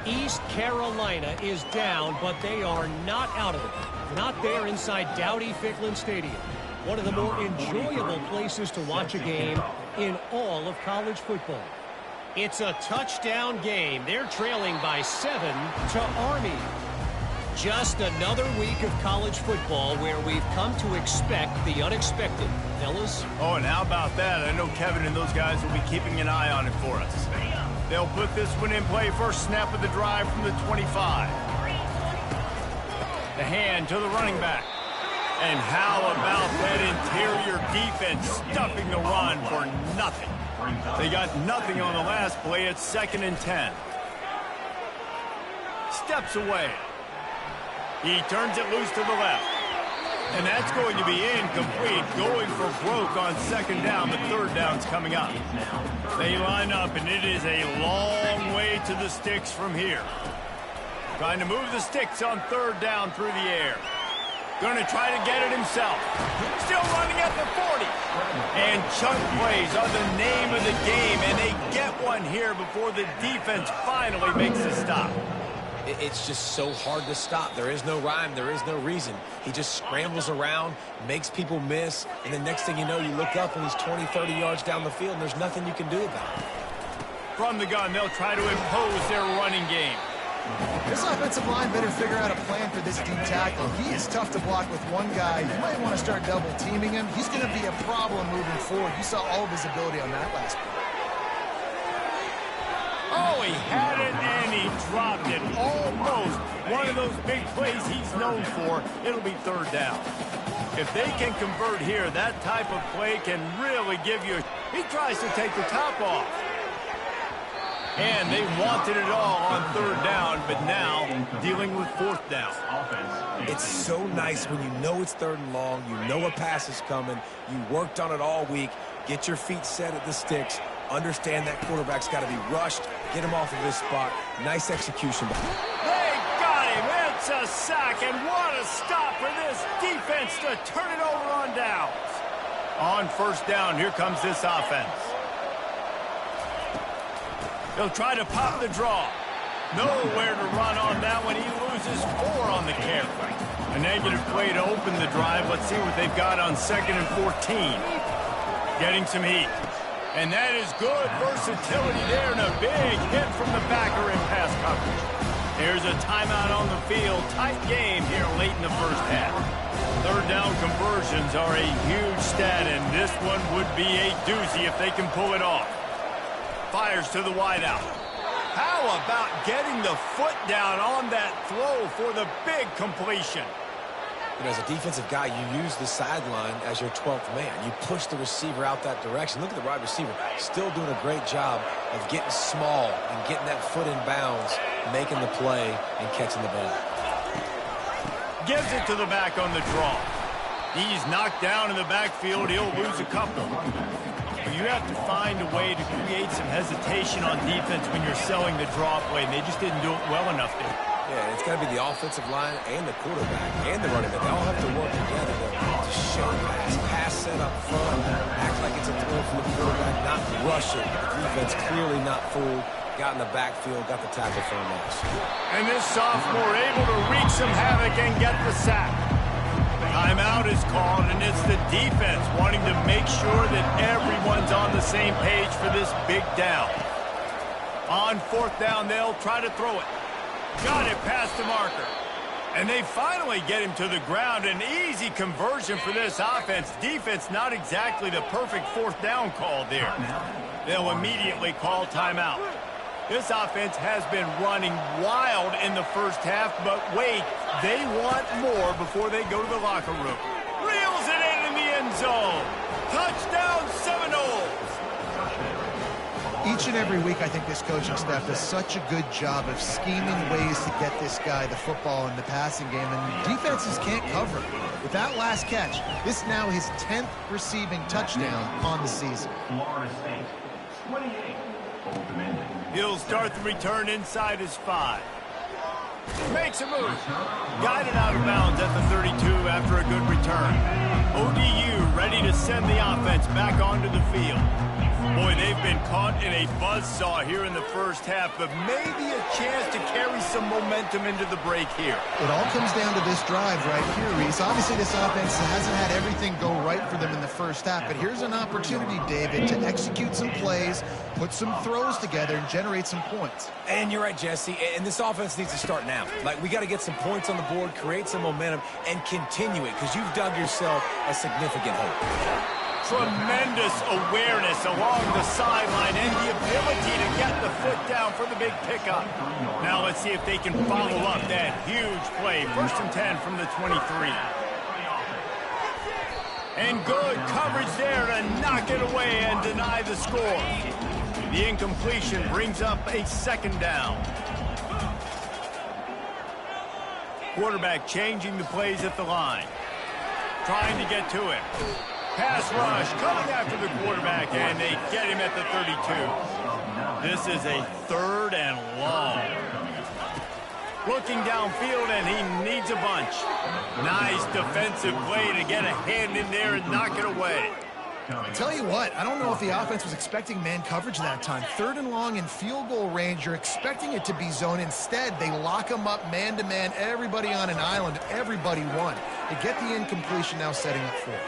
East Carolina is down, but they are not out of it. Not there inside Dowdy-Ficklin Stadium. One of the more enjoyable places to watch a game in all of college football. It's a touchdown game. They're trailing by 7 to Army. Just another week of college football where we've come to expect the unexpected. Fellas? Oh, and how about that? I know Kevin and those guys will be keeping an eye on it for us. They'll put this one in play. First snap of the drive from the 25. The hand to the running back. And how about that interior defense stuffing the run for nothing? They got nothing on the last play. It's 2nd and 10. Steps away. He turns it loose to the left. And that's going to be incomplete. Going for broke on 2nd down. The 3rd down's coming up. They line up, and it is a long way to the sticks from here. Trying to move the sticks on 3rd down through the air. Going to try to get it himself. Still running at the 40. And chunk plays are the name of the game, and they get one here before the defense finally makes a stop. It's just so hard to stop. There is no rhyme. There is no reason. He just scrambles around, makes people miss, and the next thing you know, you look up and he's 20, 30 yards down the field, and there's nothing you can do about it. From the gun, they'll try to impose their running game. This offensive line better figure out a plan for this D tackle. He is tough to block with one guy. You might want to start double teaming him. He's going to be a problem moving forward. You saw all of his ability on that last play. Oh, he had it and he dropped it. Almost one of those big plays he's known for. It'll be 3rd down. If they can convert here, that type of play can really give you... He tries to take the top off. And they wanted it all on 3rd down, but now dealing with 4th down. It's so nice when you know it's 3rd and long, you know a pass is coming, you worked on it all week, get your feet set at the sticks, understand that quarterback's got to be rushed, get him off of this spot. Nice execution. They got him. It's a sack, and what a stop for this defense to turn it over on downs. On 1st down, here comes this offense. They'll try to pop the draw. Nowhere to run on that one. He loses 4 on the carry. A negative play to open the drive. Let's see what they've got on 2nd and 14. Getting some heat. And that is good versatility there, and a big hit from the backer in pass coverage. There's a timeout on the field. Tight game here late in the 1st half. 3rd down conversions are a huge stat, and this one would be a doozy if they can pull it off. Fires to the wideout. How about getting the foot down on that throw for the big completion? And as a defensive guy, you use the sideline as your 12th man. You push the receiver out that direction. Look at the wide receiver. Still doing a great job of getting small and getting that foot in bounds, making the play, and catching the ball. Gives it to the back on the draw. He's knocked down in the backfield. He'll lose a couple. You have to find a way to create some hesitation on defense when you're selling the draw play, and they just didn't do it well enough there. Yeah, it's got to be the offensive line and the quarterback and the running back. They all have to work together to show pass set up front, act like it's a throw from the quarterback, not rush it. The defense clearly not fooled. Got in the backfield, got the tackle for a loss. And this sophomore able to wreak some havoc and get the sack. Timeout is called, and it's the defense wanting to make sure that everyone's on the same page for this big down. On 4th down, they'll try to throw it. Got it past the marker. And they finally get him to the ground. An easy conversion for this offense. Defense not exactly the perfect 4th down call there. They'll immediately call timeout. This offense has been running wild in the 1st half, but wait, they want more before they go to the locker room. Reels it in the end zone. Touchdown, Seminoles. Each and every week, I think this coaching staff does such a good job of scheming ways to get this guy the football in the passing game, and defenses can't cover it. With that last catch, this is now his 10th receiving touchdown on the season. Florida State, 28, Old Dominion. He'll start the return inside his 5. Makes a move. Guided out of bounds at the 32 after a good return. ODU ready to send the offense back onto the field. Boy, they've been caught in a buzzsaw here in the first half, but maybe a chance to carry some momentum into the break here. It all comes down to this drive right here, Reese. Obviously, this offense hasn't had everything go right for them in the first half, but here's an opportunity, David, to execute some plays, put some throws together, and generate some points. And you're right, Jesse, and this offense needs to start now. Like, we got to get some points on the board, create some momentum, and continue it, because you've dug yourself a significant hole. Tremendous awareness along the sideline and the ability to get the foot down for the big pickup. Now let's see if they can follow up that huge play. 1st and 10 from the 23. And good coverage there to knock it away and deny the score. The incompletion brings up a 2nd down. Quarterback changing the plays at the line. Trying to get to it. Pass rush coming after the quarterback, and they get him at the 32. This is a 3rd and long. Looking downfield, and he needs a bunch. Nice defensive play to get a hand in there and knock it away. I tell you what, I don't know if the offense was expecting man coverage that time. 3rd and long in field goal range, you're expecting it to be zone. Instead, they lock them up man-to-man, everybody on an island, everybody won. They get the incompletion, now setting up 4th.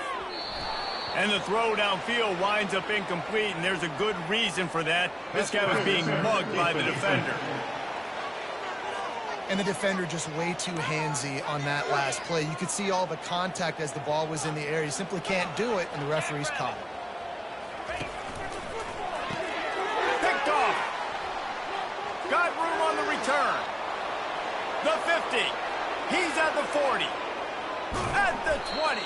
And the throw downfield winds up incomplete, and there's a good reason for that. This guy was being mugged by the defender. And the defender just way too handsy on that last play. You could see all the contact as the ball was in the air. You simply can't do it, and the referees caught it. Picked off. Got room on the return. The 50. He's at the 40. At the 20.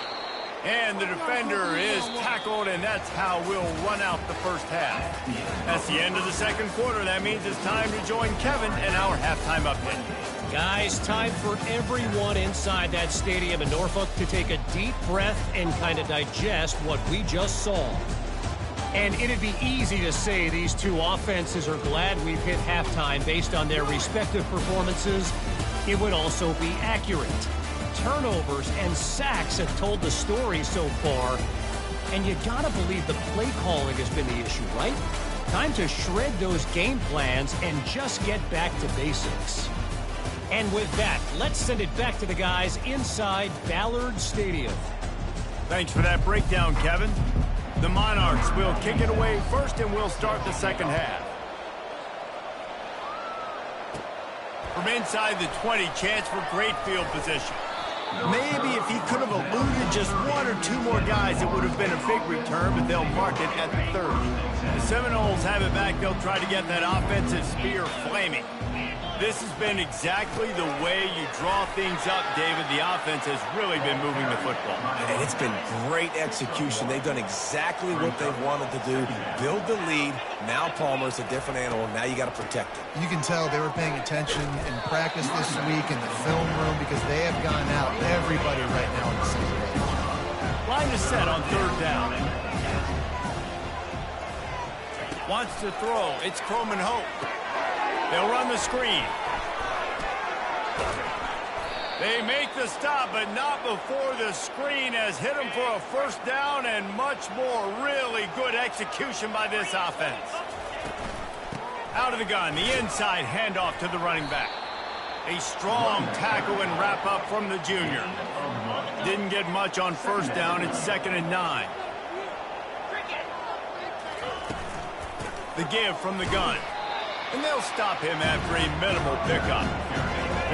And the defender is tackled, and that's how we'll run out the first half. That's the end of the 2nd quarter. That means it's time to join Kevin and our halftime update. Guys, time for everyone inside that stadium in Norfolk to take a deep breath and kind of digest what we just saw. And it'd be easy to say these two offenses are glad we've hit halftime based on their respective performances. It would also be accurate. Turnovers and sacks have told the story so far, and you gotta believe the play calling has been the issue, right? Time to shred those game plans and just get back to basics. And with that, let's send it back to the guys inside Ballard Stadium. Thanks for that breakdown, Kevin. The Monarchs will kick it away first, and we'll start the 2nd half. From inside the 20, chance for great field position. Maybe if he could have eluded just 1 or 2 more guys, it would have been a big return, but they'll mark it at the 30. The Seminoles have it back. They'll try to get that offensive spear flaming. This has been exactly the way you draw things up, David. The offense has really been moving the football. And it's been great execution. They've done exactly what they've wanted to do. Build the lead. Now Palmer's a different animal. Now you got to protect it. You can tell they were paying attention in practice this week in the film room because they have gone out, everybody right now on the same page. Line is set on 3rd down. Wants to throw. It's Croman Hope. They'll run the screen. They make the stop, but not before the screen has hit them for a 1st down and much more. Really good execution by this offense. Out of the gun, the inside handoff to the running back. A strong tackle and wrap up from the junior. Didn't get much on 1st down. It's 2nd and 9. The give from the gun. And they'll stop him after a minimal pickup.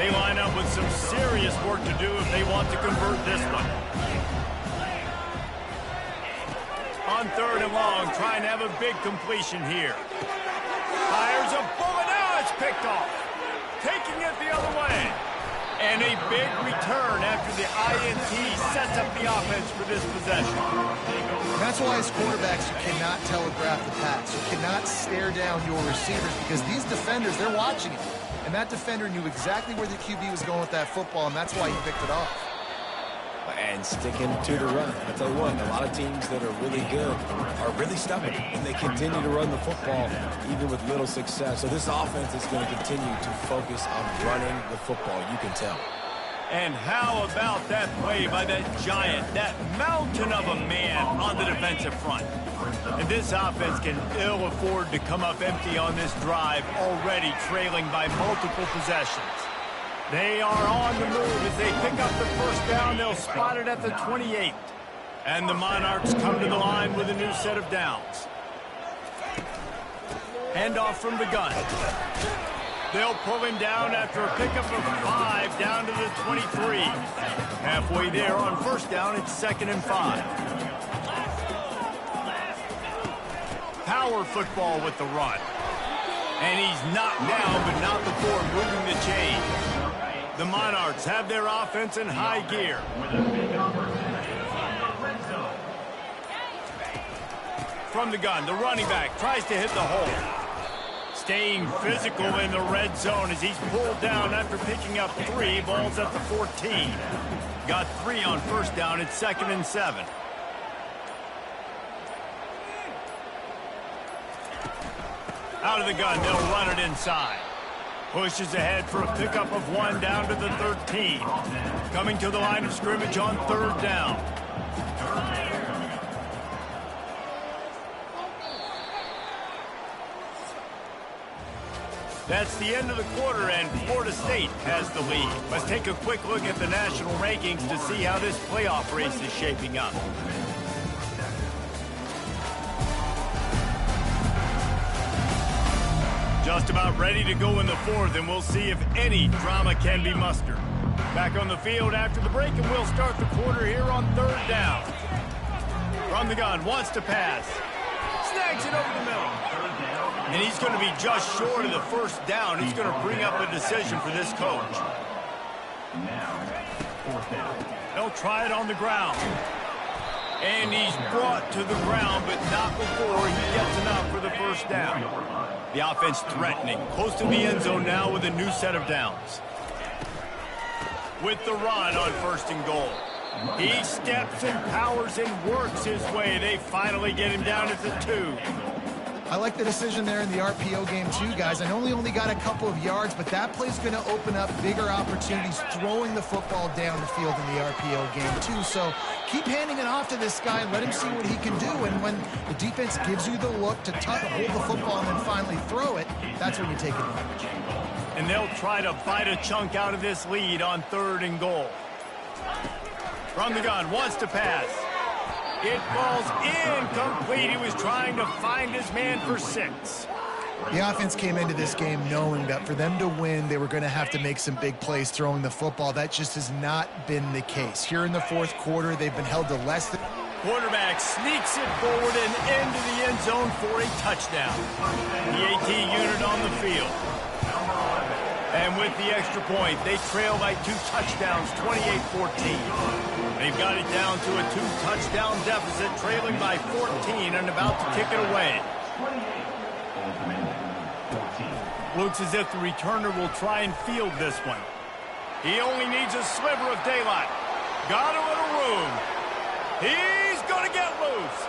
They line up with some serious work to do if they want to convert this one. On 3rd and long, trying to have a big completion here. Fires a bullet. Now it's picked off. Taking it the other way. And a big return after the INT sets up the the offense for this possession. That's why as quarterbacks, you cannot telegraph the pass. You cannot stare down your receivers because these defenders, they're watching it. And that defender knew exactly where the QB was going with that football, and that's why he picked it off. And sticking to the run. I'll tell you what, a lot of teams that are really good are really stubborn, and they continue to run the football even with little success. So this offense is going to continue to focus on running the football, you can tell. And how about that play by that giant, that mountain of a man on the defensive front? And this offense can ill afford to come up empty on this drive, already trailing by multiple possessions. They are on the move as they pick up the first down. They'll spot it at the 28. And the Monarchs come to the line with a new set of downs. Handoff from the gun. They'll pull him down after a pickup of 5 down to the 23. Halfway there on first down, it's 2nd and 5. Power football with the run. And he's knocked down, but not before moving the chain. The Monarchs have their offense in high gear. From the gun, the running back tries to hit the hole. Staying physical in the red zone as he's pulled down after picking up 3. Ball's at the 14. Got 3 on first down. It's 2nd and 7. Out of the gun, they'll run it inside. Pushes ahead for a pickup of 1 down to the 13. Coming to the line of scrimmage on 3rd down. That's the end of the quarter, and Florida State has the lead. Let's take a quick look at the national rankings to see how this playoff race is shaping up. Just about ready to go in the 4th, and we'll see if any drama can be mustered. Back on the field after the break, and we'll start the quarter here on 3rd down. From the gun, wants to pass. Snags it over the middle. And he's going to be just short of the first down. He's going to bring up a decision for this coach. They'll try it on the ground. And he's brought to the ground, but not before he gets enough for the first down. The offense threatening, close to the end zone now with a new set of downs. With the run on 1st and goal. He steps and powers and works his way. They finally get him down at the 2. I like the decision there in the RPO game too, guys. I know he only got a couple of yards, but that play's going to open up bigger opportunities throwing the football down the field in the RPO game too. So keep handing it off to this guy and let him see what he can do. And when the defense gives you the look to hold the football and then finally throw it, that's when you take advantage. And they'll try to bite a chunk out of this lead on 3rd and goal. From the gun, wants to pass. It falls incomplete. He was trying to find his man for 6. The offense came into this game knowing that for them to win, they were going to have to make some big plays throwing the football. That just has not been the case. Here in the 4th quarter, they've been held to less than... Quarterback sneaks it forward and into the end zone for a touchdown. The AT unit on the field. And with the extra point, they trail by 2 touchdowns, 28-14. They've got it down to a 2-touchdown deficit, trailing by 14 and about to kick it away. Looks as if the returner will try and field this one. He only needs a sliver of daylight. Got a little room. He's going to get loose.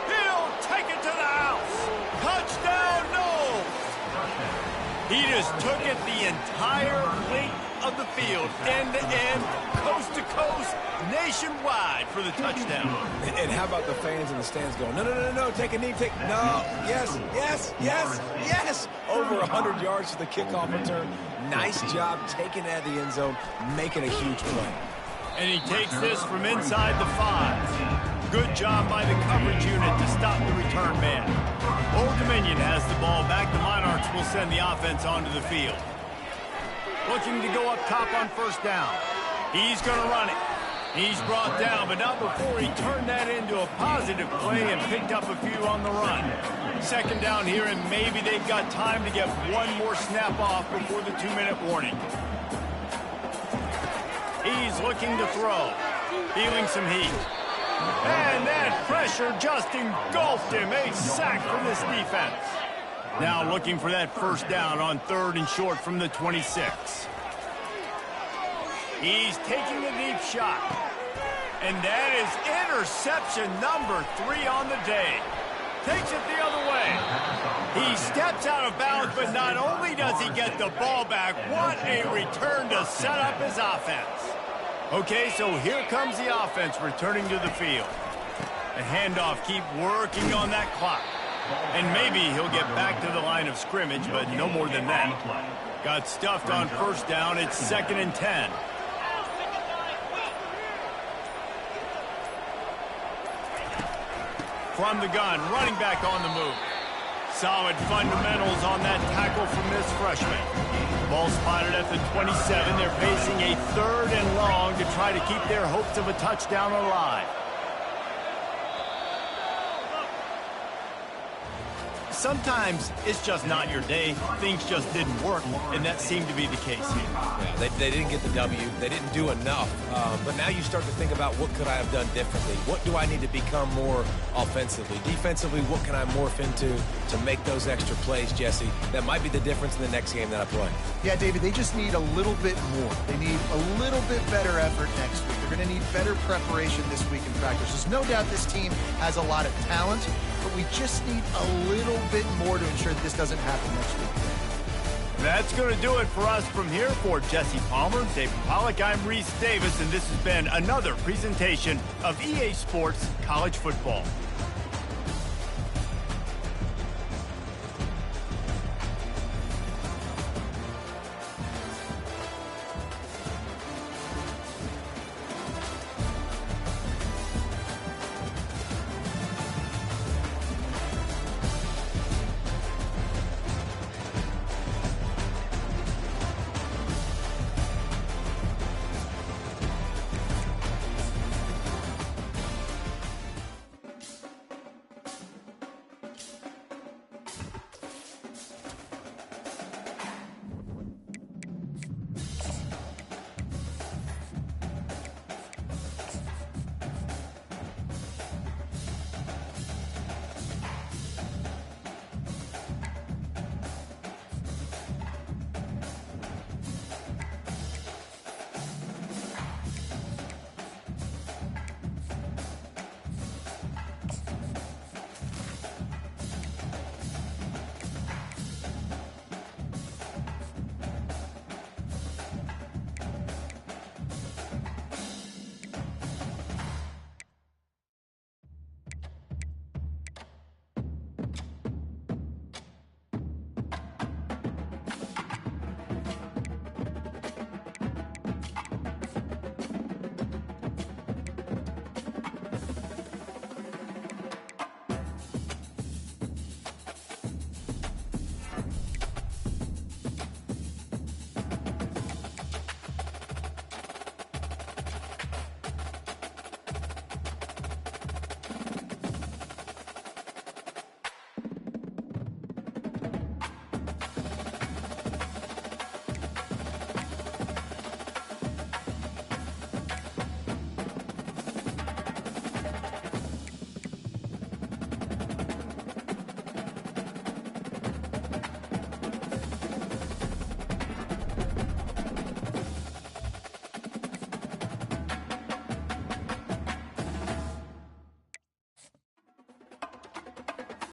He'll take it to the house. Touchdown, no! He just took it the entire length of the field, end to end, coast to coast, nationwide for the touchdown. And how about the fans in the stands going, no, no, no, no, take a knee, take, no, yes, yes, yes, yes. Over 100 yards to the kickoff return. Nice job taking it out of the end zone, making a huge play. And he takes this from inside the 5. Good job by the coverage unit to stop the return man. Old Dominion has the ball back. The Monarchs will send the offense onto the field. Looking to go up top on first down. He's going to run it. He's brought down, but not before he turned that into a positive play and picked up a few on the run. 2nd down here, and maybe they've got time to get one more snap off before the 2-minute warning. He's looking to throw. feeling some heat. And that pressure just engulfed him. A sack from this defense. Now looking for that first down on 3rd and short from the 26. He's taking a deep shot. And that is interception number 3 on the day. Takes it the other way. He steps out of bounds, but not only does he get the ball back, what a return to set up his offense. Okay, so here comes the offense returning to the field. The handoff, keep working on that clock. And maybe he'll get back to the line of scrimmage, but no more than that. Got stuffed on first down. It's 2nd and 10. From the gun, running back on the move. Solid fundamentals on that tackle from this freshman. Ball spotted at the 27. They're facing a 3rd and long to try to keep their hopes of a touchdown alive. Sometimes it's just not your day. Things just didn't work, and that seemed to be the case here. Yeah, they didn't get the W. They didn't do enough. But now you start to think about what could I have done differently? What do I need to become more offensively? Defensively, what can I morph into to make those extra plays, Jesse? That might be the difference in the next game that I play. Yeah, David, they just need a little bit more. They need a little bit better effort next week. They're going to need better preparation this week in practice. There's no doubt this team has a lot of talent, but we just need a little bit more to ensure that this doesn't happen next week. That's going to do it for us from here. For Jesse Palmer, David Pollack, I'm Reese Davis, and this has been another presentation of EA Sports College Football.